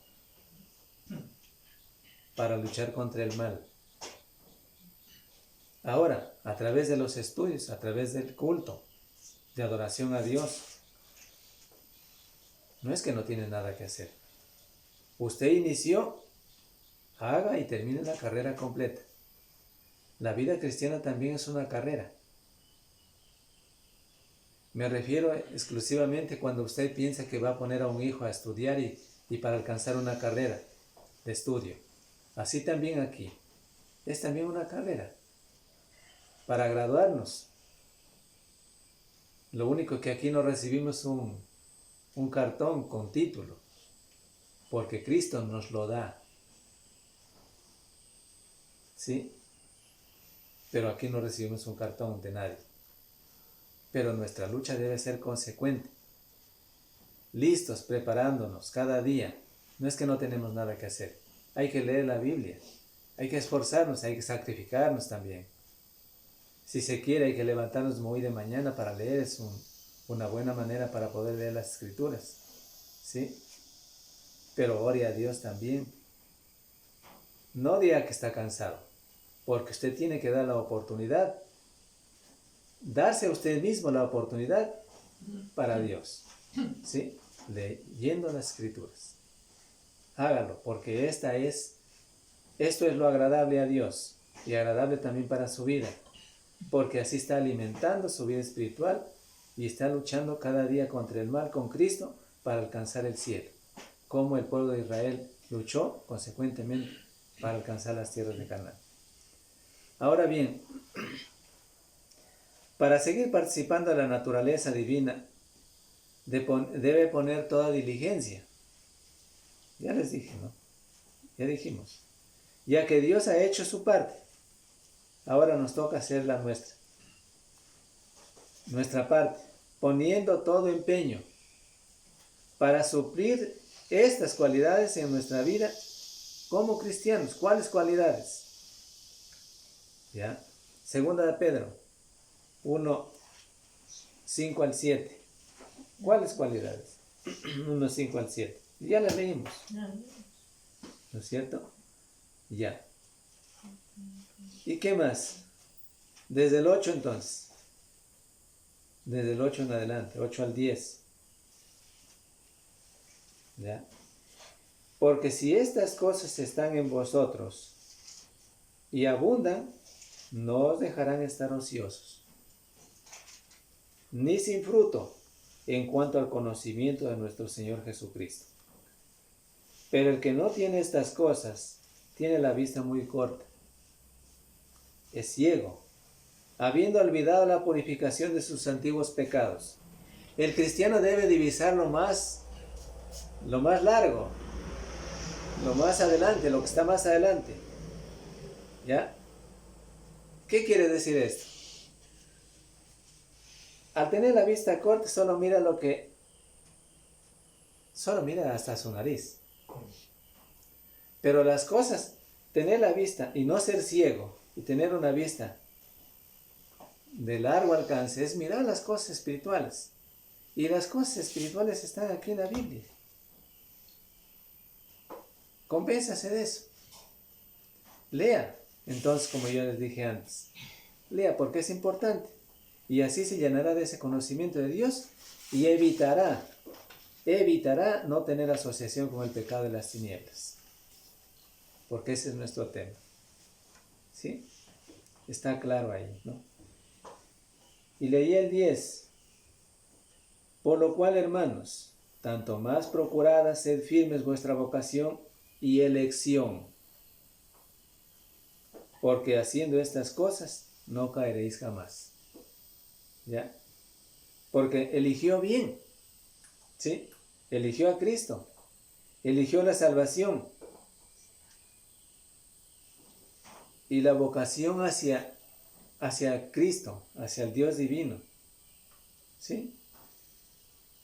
para luchar contra el mal. Ahora, a través de los estudios, a través del culto, de adoración a Dios, No es que no tiene nada que hacer. Usted inició, haga y termine la carrera completa. La vida cristiana también es una carrera. Me refiero exclusivamente cuando usted piensa que va a poner a un hijo a estudiar y para alcanzar una carrera de estudio. Así también aquí. Es también una carrera. Para graduarnos. Lo único que aquí no recibimos un cartón con título. Porque Cristo nos lo da. ¿Sí? Pero aquí no recibimos un cartón de nadie. Pero nuestra lucha debe ser consecuente. Listos, preparándonos cada día. No es que no tenemos nada que hacer. Hay que leer la Biblia. Hay que esforzarnos, hay que sacrificarnos también. Si se quiere, hay que levantarnos muy de mañana para leer. Es una buena manera para poder leer las Escrituras. ¿Sí? Pero ore a Dios también. No diga que está cansado, porque usted tiene que dar la oportunidad. Darse a usted mismo la oportunidad para Dios. ¿Sí? Leyendo las Escrituras. Hágalo, porque esto es lo agradable a Dios y agradable también para su vida, porque así está alimentando su vida espiritual y está luchando cada día contra el mal con Cristo para alcanzar el cielo, como el pueblo de Israel luchó consecuentemente para alcanzar las tierras de Canaán. Ahora bien, para seguir participando de la naturaleza divina, debe poner toda diligencia. Ya les dije, ¿no? Ya dijimos. Ya que Dios ha hecho su parte, ahora nos toca hacer la nuestra. Nuestra parte, poniendo todo empeño para suplir estas cualidades en nuestra vida como cristianos. ¿Cuáles cualidades? ¿Ya? Segunda de Pedro 1, 5 al 7. ¿Cuáles cualidades? 1, 5 al 7. Ya las leímos. ¿No es cierto? Ya. ¿Y qué más? Desde el 8 entonces. Desde el 8 en adelante, 8 al 10. ¿Ya? Porque si estas cosas están en vosotros y abundan, no os dejarán estar ociosos, ni sin fruto en cuanto al conocimiento de nuestro Señor Jesucristo. Pero el que no tiene estas cosas, tiene la vista muy corta, es ciego, habiendo olvidado la purificación de sus antiguos pecados. El cristiano debe divisar lo más largo, lo más adelante, lo que está más adelante. ¿Ya? ¿Qué quiere decir esto? Al tener la vista corta, solo mira hasta su nariz. Pero las cosas, tener la vista y no ser ciego, y tener una vista de largo alcance, es mirar las cosas espirituales. Y las cosas espirituales están aquí en la Biblia. Convénzase de eso. Lea. Entonces, como yo les dije antes, lea porque es importante. Y así se llenará de ese conocimiento de Dios y evitará no tener asociación con el pecado de las tinieblas. Porque ese es nuestro tema. ¿Sí? Está claro ahí, ¿no? Y leí el 10. Por lo cual, hermanos, tanto más procurad sed firmes vuestra vocación y elección. Porque haciendo estas cosas no caeréis jamás. ¿Ya? Porque eligió bien. ¿Sí? Eligió a Cristo. Eligió la salvación. Y la vocación hacia Cristo, hacia el Dios divino. ¿Sí?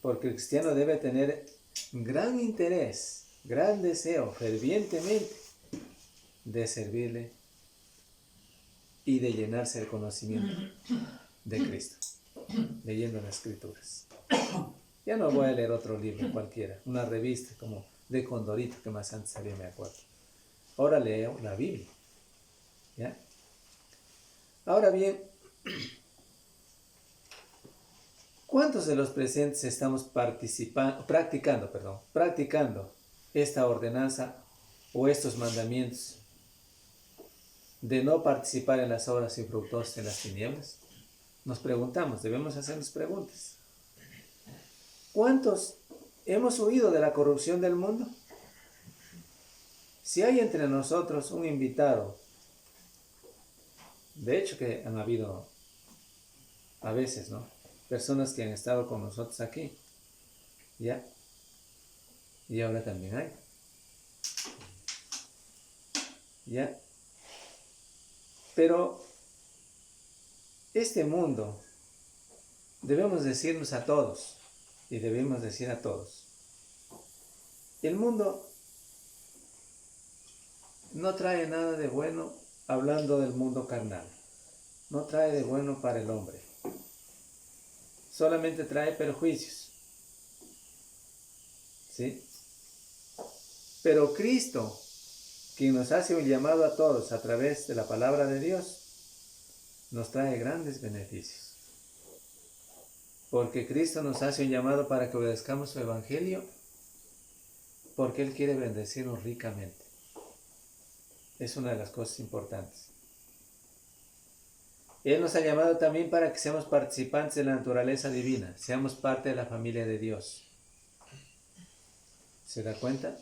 Porque el cristiano debe tener gran interés, gran deseo, fervientemente, de servirle y de llenarse del conocimiento de Cristo, leyendo las Escrituras. Ya no voy a leer otro libro cualquiera, una revista como de Condorito, que más antes había, me acuerdo. Ahora leo la Biblia. ¿Ya? Ahora bien, ¿Cuántos de los presentes estamos practicando esta ordenanza o estos mandamientos de no participar en las obras infructuosas de las tinieblas? Nos preguntamos, debemos hacernos preguntas. ¿Cuántos hemos huido de la corrupción del mundo? Si hay entre nosotros un invitado, de hecho que han habido a veces, ¿no?, personas que han estado con nosotros aquí, ¿ya? Y ahora también hay, ¿ya? Pero este mundo, debemos decirnos a todos, y debemos decir a todos, el mundo no trae nada de bueno, hablando del mundo carnal, no trae de bueno para el hombre, solamente trae perjuicios, ¿sí? Pero Cristo, quien nos hace un llamado a todos a través de la palabra de Dios, nos trae grandes beneficios. Porque Cristo nos hace un llamado para que obedezcamos su evangelio, porque Él quiere bendecirnos ricamente. Es una de las cosas importantes. Él nos ha llamado también para que seamos participantes de la naturaleza divina, seamos parte de la familia de Dios. ¿Se da cuenta?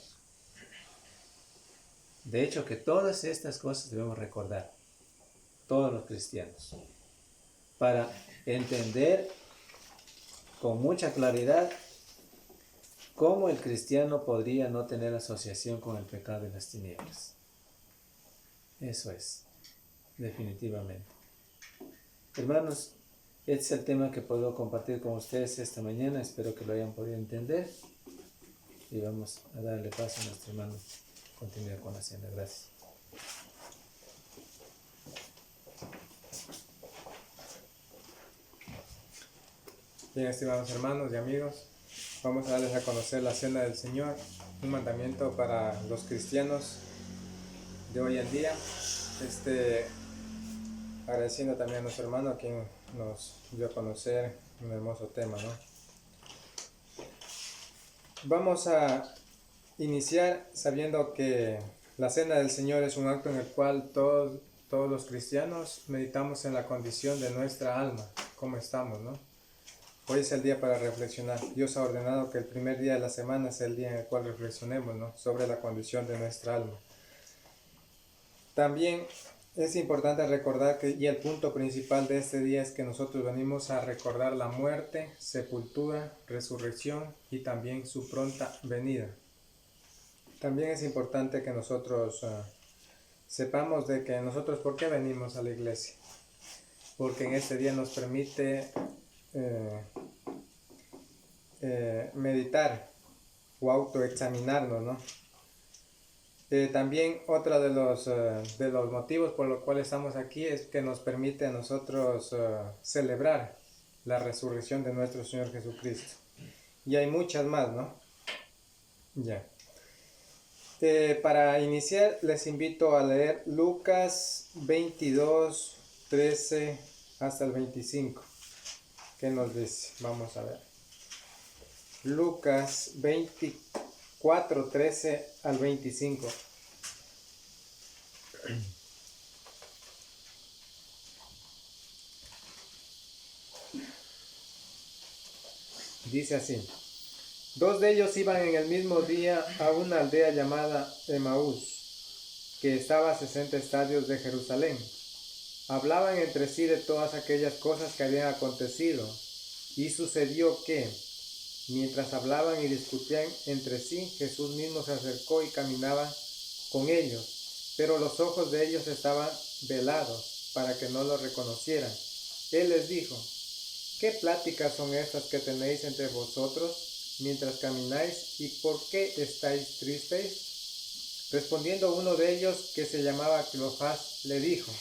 De hecho, que todas estas cosas debemos recordar, todos los cristianos, para entender con mucha claridad cómo el cristiano podría no tener asociación con el pecado y las tinieblas. Eso es, definitivamente. Hermanos, este es el tema que puedo compartir con ustedes esta mañana. Espero que lo hayan podido entender. Y vamos a darle paso a nuestro hermano. Continuar con la cena. Gracias. Bien, estimados hermanos y amigos, vamos a darles a conocer la cena del Señor, un mandamiento para los cristianos de hoy en día. Agradeciendo también a nuestro hermano quien nos dio a conocer un hermoso tema, ¿no? Vamos a iniciar sabiendo que la cena del Señor es un acto en el cual todos los cristianos meditamos en la condición de nuestra alma, cómo estamos, ¿no? Hoy es el día para reflexionar. Dios ha ordenado que el primer día de la semana sea el día en el cual reflexionemos, ¿no?, sobre la condición de nuestra alma. También es importante recordar y el punto principal de este día es que nosotros venimos a recordar la muerte, sepultura, resurrección y también su pronta venida. También es importante que nosotros sepamos de que nosotros, ¿por qué venimos a la iglesia? Porque en este día nos permite meditar o autoexaminarnos, ¿no? También otro de los motivos por los cuales estamos aquí es que nos permite a nosotros celebrar la resurrección de nuestro Señor Jesucristo. Y hay muchas más, ¿no? Ya. Para iniciar les invito a leer Lucas 22, 13 hasta el 25. ¿Qué nos dice? Vamos a ver. Lucas 24, 13 al 25. Dice así: dos de ellos iban en el mismo día a una aldea llamada Emaús, que estaba a 60 estadios de Jerusalén. Hablaban entre sí de todas aquellas cosas que habían acontecido, y sucedió que, mientras hablaban y discutían entre sí, Jesús mismo se acercó y caminaba con ellos, pero los ojos de ellos estaban velados para que no lo reconocieran. Él les dijo: ¿qué pláticas son estas que tenéis entre vosotros mientras camináis, y por qué estáis tristes? Respondiendo uno de ellos, que se llamaba Cleofás, le dijo: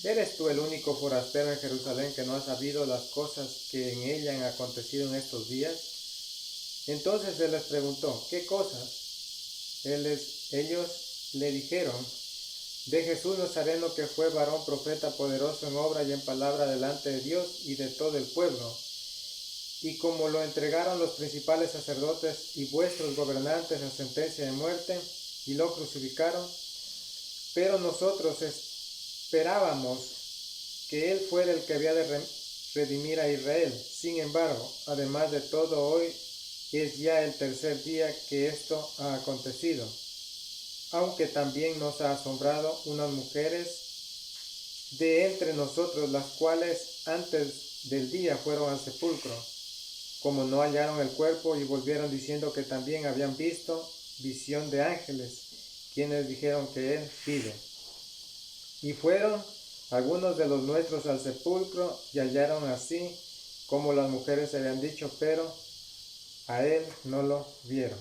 ¿eres tú el único forastero en Jerusalén que no has sabido las cosas que en ella han acontecido en estos días? Entonces él les preguntó: ¿qué cosas? Ellos le dijeron: de Jesús Nazareno, que fue varón profeta, poderoso en obra y en palabra delante de Dios y de todo el pueblo, y como lo entregaron los principales sacerdotes y vuestros gobernantes a sentencia de muerte, y lo crucificaron, pero nosotros esperábamos que Él fuera el que había de redimir a Israel. Sin embargo, además de todo, hoy es ya el tercer día que esto ha acontecido, aunque también nos ha asombrado unas mujeres de entre nosotros, las cuales antes del día fueron al sepulcro, como no hallaron el cuerpo, y volvieron diciendo que también habían visto visión de ángeles, quienes dijeron que Él vive. Y fueron algunos de los nuestros al sepulcro y hallaron así como las mujeres habían dicho, pero a Él no lo vieron.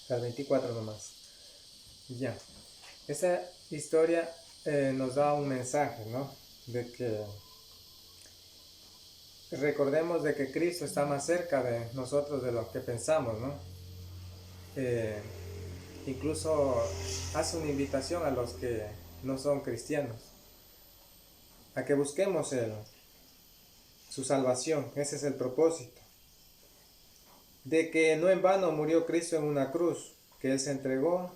Hasta el 24 nomás. Ya. Esa historia nos da un mensaje, ¿no? De que recordemos de que Cristo está más cerca de nosotros de lo que pensamos, ¿no? Incluso hace una invitación a los que no son cristianos, a que busquemos su salvación. Ese es el propósito. De que no en vano murió Cristo en una cruz, que Él se entregó,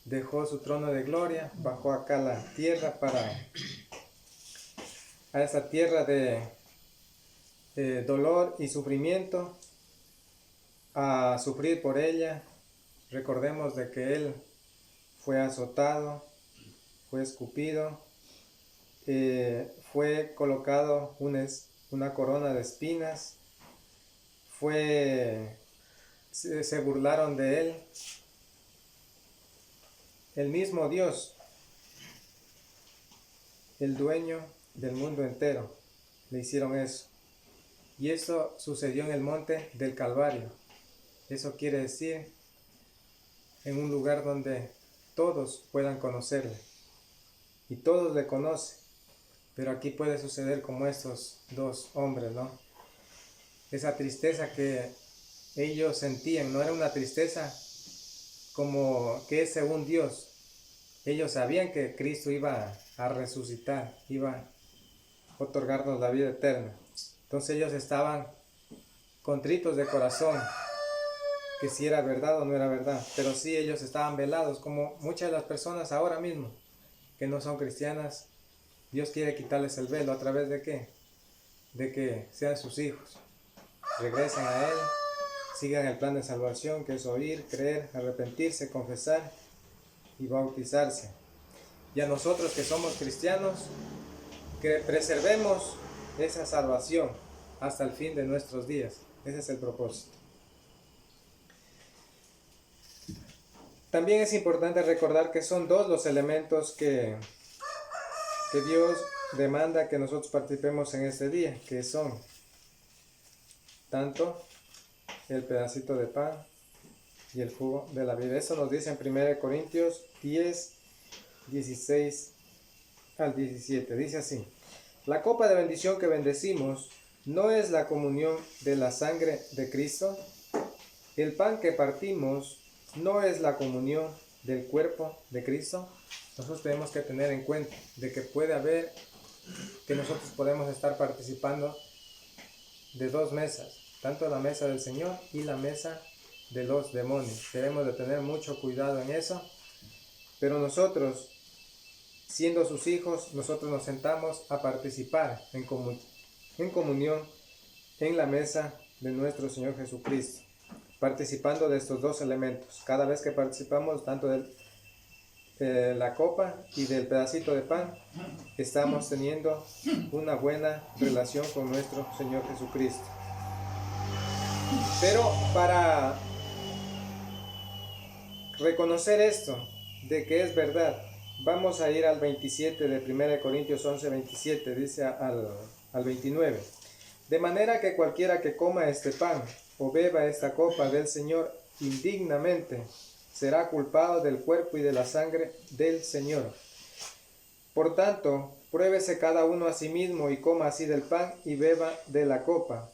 dejó su trono de gloria, bajó acá a la tierra a esa tierra de dolor y sufrimiento, a sufrir por ella. Recordemos de que Él fue azotado, fue escupido, fue colocado una corona de espinas, se burlaron de Él. El mismo Dios, el dueño del mundo entero, le hicieron eso. Y eso sucedió en el monte del Calvario. Eso quiere decir en un lugar donde todos puedan conocerle. Y todos le conocen. Pero aquí puede suceder como estos dos hombres, ¿no? Esa tristeza que ellos sentían no era una tristeza como que es según Dios. Ellos sabían que Cristo iba a resucitar, iba a otorgarnos la vida eterna. Entonces ellos estaban contritos de corazón, que si era verdad o no era verdad. Pero sí, ellos estaban velados, como muchas de las personas ahora mismo que no son cristianas. Dios quiere quitarles el velo. ¿A través de qué? De que sean sus hijos, regresen a Él, sigan el plan de salvación, que es oír, creer, arrepentirse, confesar y bautizarse. Y a nosotros que somos cristianos, que preservemos esa salvación hasta el fin de nuestros días. Ese es el propósito. También es importante recordar que son dos los elementos que Dios demanda que nosotros participemos en este día, que son tanto el pedacito de pan y el jugo de la vida. Eso nos dice en 1 Corintios 10, 16 al 17. Dice así: la copa de bendición que bendecimos no es la comunión de la sangre de Cristo. El pan que partimos no es la comunión del cuerpo de Cristo. Nosotros tenemos que tener en cuenta de que puede haber, que nosotros podemos estar participando de dos mesas, tanto la mesa del Señor y la mesa de los demonios. Debemos de tener mucho cuidado en eso, pero nosotros, siendo sus hijos, nosotros nos sentamos a participar en comunión en la mesa de nuestro Señor Jesucristo, participando de estos dos elementos. Cada vez que participamos tanto de la copa y del pedacito de pan, estamos teniendo una buena relación con nuestro Señor Jesucristo. Pero para reconocer esto, de que es verdad, vamos a ir al 27 de 1 Corintios 11, 27, dice al 29. De manera que cualquiera que coma este pan o beba esta copa del Señor indignamente, será culpado del cuerpo y de la sangre del Señor. Por tanto, pruébese cada uno a sí mismo y coma así del pan y beba de la copa.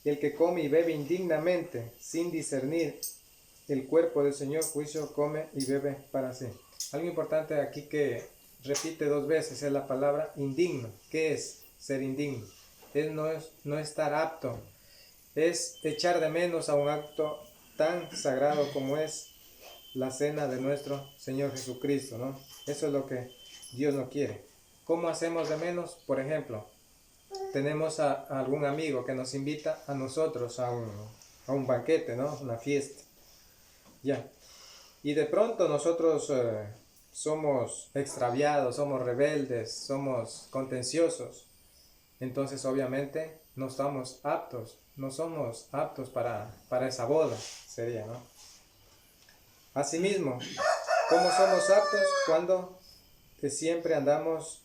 El que come y bebe indignamente, sin discernir el cuerpo del Señor, juicio come y bebe para sí. Algo importante aquí que repite dos veces es la palabra indigno. ¿Qué es ser indigno? Es no estar apto es echar de menos a un acto tan sagrado como es la cena de nuestro Señor Jesucristo, ¿no? Eso es lo que Dios no quiere. ¿Cómo hacemos de menos? Por ejemplo, tenemos a algún amigo que nos invita a nosotros a un banquete, ¿no? Una fiesta. Ya. Y de pronto nosotros somos extraviados, somos rebeldes, somos contenciosos. Entonces obviamente no somos aptos para esa boda, sería, ¿no? Asimismo, ¿cómo somos aptos? Cuando siempre andamos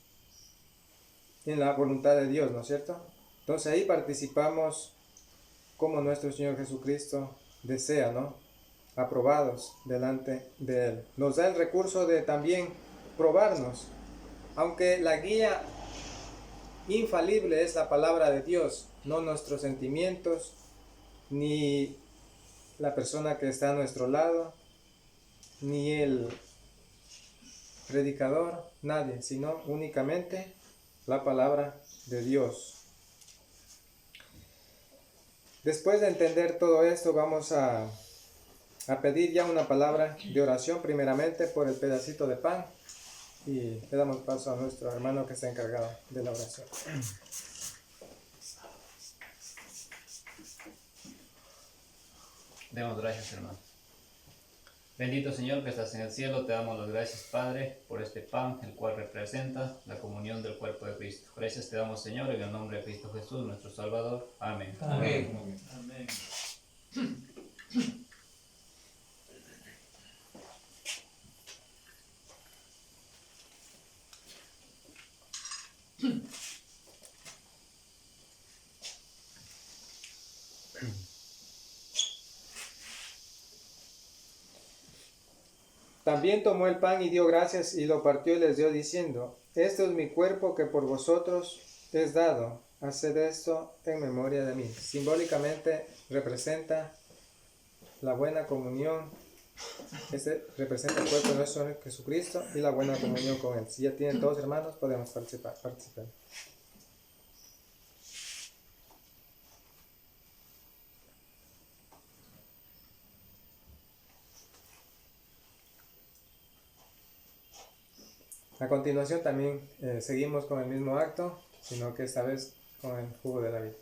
en la voluntad de Dios, ¿no es cierto? Entonces ahí participamos como nuestro Señor Jesucristo desea, ¿no? Aprobados delante de Él. Nos da el recurso de también probarnos, aunque la guía infalible es la palabra de Dios, no nuestros sentimientos, ni la persona que está a nuestro lado, ni el predicador, nadie, sino únicamente la palabra de Dios. Después de entender todo esto, vamos a pedir ya una palabra de oración, primeramente por el pedacito de pan, y le damos paso a nuestro hermano que está encargado de la oración. Demos gracias, hermano. Bendito Señor que estás en el cielo, te damos las gracias, Padre, por este pan, el cual representa la comunión del cuerpo de Cristo. Gracias te damos, Señor, en el nombre de Cristo Jesús, nuestro Salvador. Amén. Amén. Amén. También tomó el pan y dio gracias y lo partió y les dio diciendo: este es mi cuerpo que por vosotros es dado. Haced esto en memoria de mí. Simbólicamente representa la buena comunión. Este representa el cuerpo de nuestro Jesucristo y la buena comunión con Él. Si ya tienen todos, hermanos, podemos participar. A continuación también seguimos con el mismo acto, sino que esta vez con el jugo de la vida.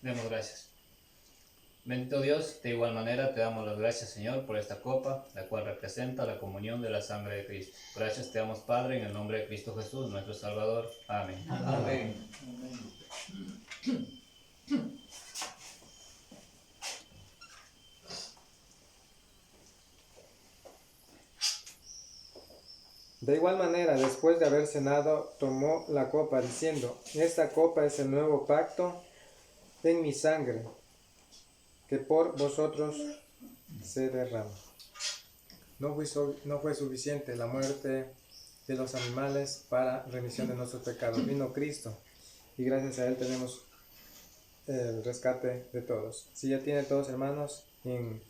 Demos gracias. Bendito Dios, de igual manera te damos las gracias, Señor, por esta copa, la cual representa la comunión de la sangre de Cristo. Gracias te damos, Padre, en el nombre de Cristo Jesús, nuestro Salvador. Amén. Amén. De igual manera, después de haber cenado, tomó la copa, diciendo: esta copa es el nuevo pacto en mi sangre, que por vosotros se derrama. No fue suficiente la muerte de los animales para remisión de nuestros pecados. Vino Cristo y gracias a Él tenemos el rescate de todos. Si ya tienen todos, hermanos, en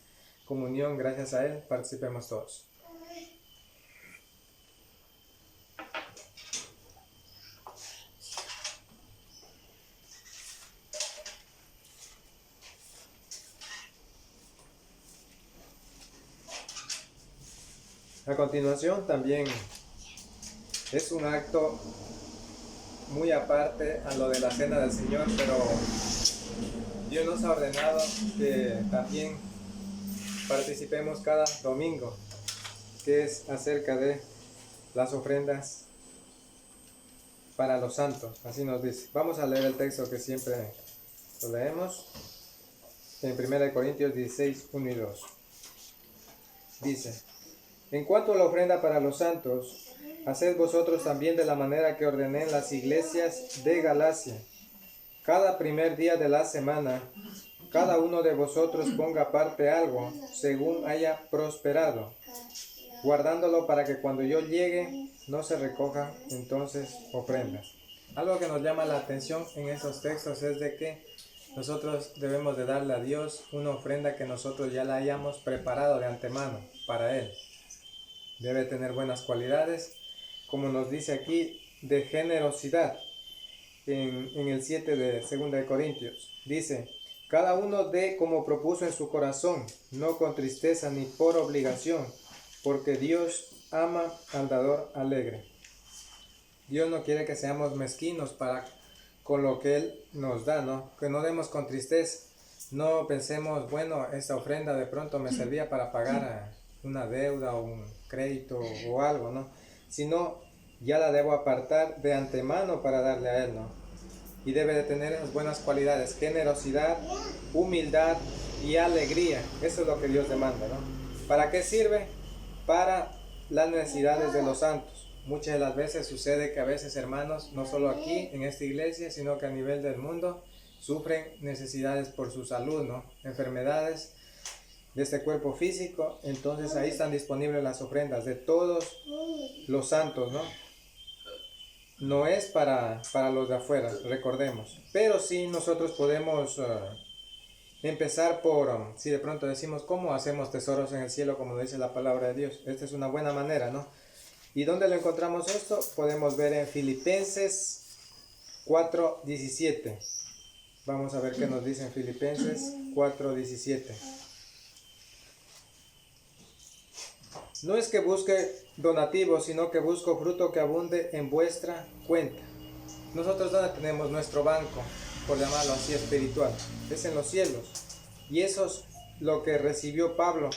comunión, gracias a Él, participemos todos. A continuación también es un acto muy aparte a lo de la cena del Señor, pero Dios nos ha ordenado que también participemos cada domingo, que es acerca de las ofrendas para los santos, así nos dice. Vamos a leer el texto que siempre lo leemos, en 1 Corintios 16, 1 y 2. Dice: en cuanto a la ofrenda para los santos, haced vosotros también de la manera que ordené en las iglesias de Galacia. Cada primer día de la semana, cada uno de vosotros ponga aparte algo, según haya prosperado, guardándolo para que cuando yo llegue no se recojan entonces ofrendas. Algo que nos llama la atención en estos textos es de que nosotros debemos de darle a Dios una ofrenda que nosotros ya la hayamos preparado de antemano para Él. Debe tener buenas cualidades, como nos dice aquí, de generosidad. En el 7 de 2 de Corintios dice: cada uno dé como propuso en su corazón, no con tristeza ni por obligación, porque Dios ama al dador alegre. Dios no quiere que seamos mezquinos con lo que Él nos da, ¿no? Que no demos con tristeza. No pensemos, bueno, esta ofrenda de pronto me servía para pagar una deuda o un crédito o algo, ¿no? Sino ya la debo apartar de antemano para darle a Él, ¿no? Y debe de tener esas buenas cualidades: generosidad, humildad y alegría. Eso es lo que Dios demanda, ¿no? ¿Para qué sirve? Para las necesidades de los santos. Muchas de las veces sucede que a veces, hermanos, no solo aquí en esta iglesia, sino que a nivel del mundo, sufren necesidades por su salud, ¿no? Enfermedades de este cuerpo físico. Entonces ahí están disponibles las ofrendas de todos los santos, ¿no? No es para los de afuera, recordemos. Pero sí nosotros podemos empezar por, si de pronto decimos, ¿cómo hacemos tesoros en el cielo? Como dice la palabra de Dios. Esta es una buena manera, ¿no? ¿Y dónde lo encontramos esto? Podemos ver en Filipenses 4:17. Vamos a ver qué nos dice en Filipenses 4:17. No es que busque donativos, sino que busco fruto que abunde en vuestra cuenta. Nosotros, ¿dónde tenemos nuestro banco? Por llamarlo así, espiritual. Es en los cielos. Y eso es lo que recibió Pablo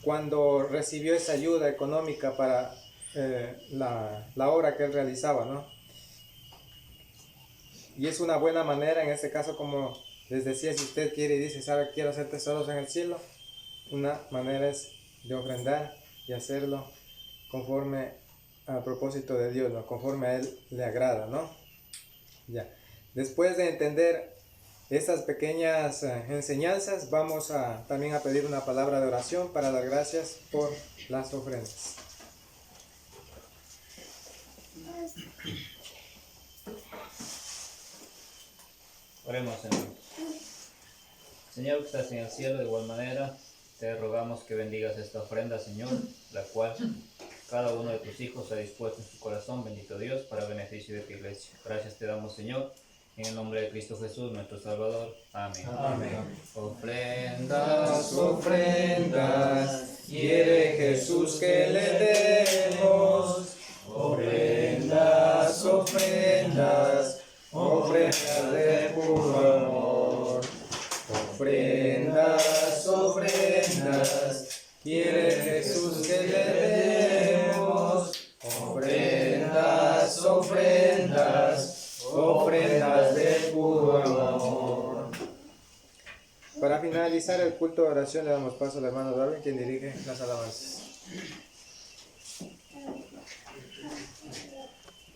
cuando recibió esa ayuda económica para la obra que él realizaba, ¿no? Y es una buena manera, en este caso, como les decía, si usted quiere y dice, ¿sabe? Quiero hacer tesoros en el cielo. Una manera es de ofrendar y hacerlo conforme al propósito de Dios, ¿no? Conforme a Él le agrada, ¿no? Ya. Después de entender estas pequeñas enseñanzas, vamos también a pedir una palabra de oración para dar gracias por las ofrendas. Oremos, Señor. Señor, que estás en el cielo, de igual manera te rogamos que bendigas esta ofrenda, Señor, la cual cada uno de tus hijos ha dispuesto en su corazón, bendito Dios, para beneficio de tu iglesia. Gracias te damos, Señor, en el nombre de Cristo Jesús, nuestro Salvador. Amén. Amén. Ofrendas, Ofrendas, quiere Jesús que le demos. Ofrendas, ofrendas, ofrendas de puro amor. Ofrendas, ofrendas, quiere Jesús que le demos. Ofrendas, ofrendas, ofrendas de puro amor. Para finalizar el culto de oración, le damos paso al hermano Darwin, quien dirige las alabanzas.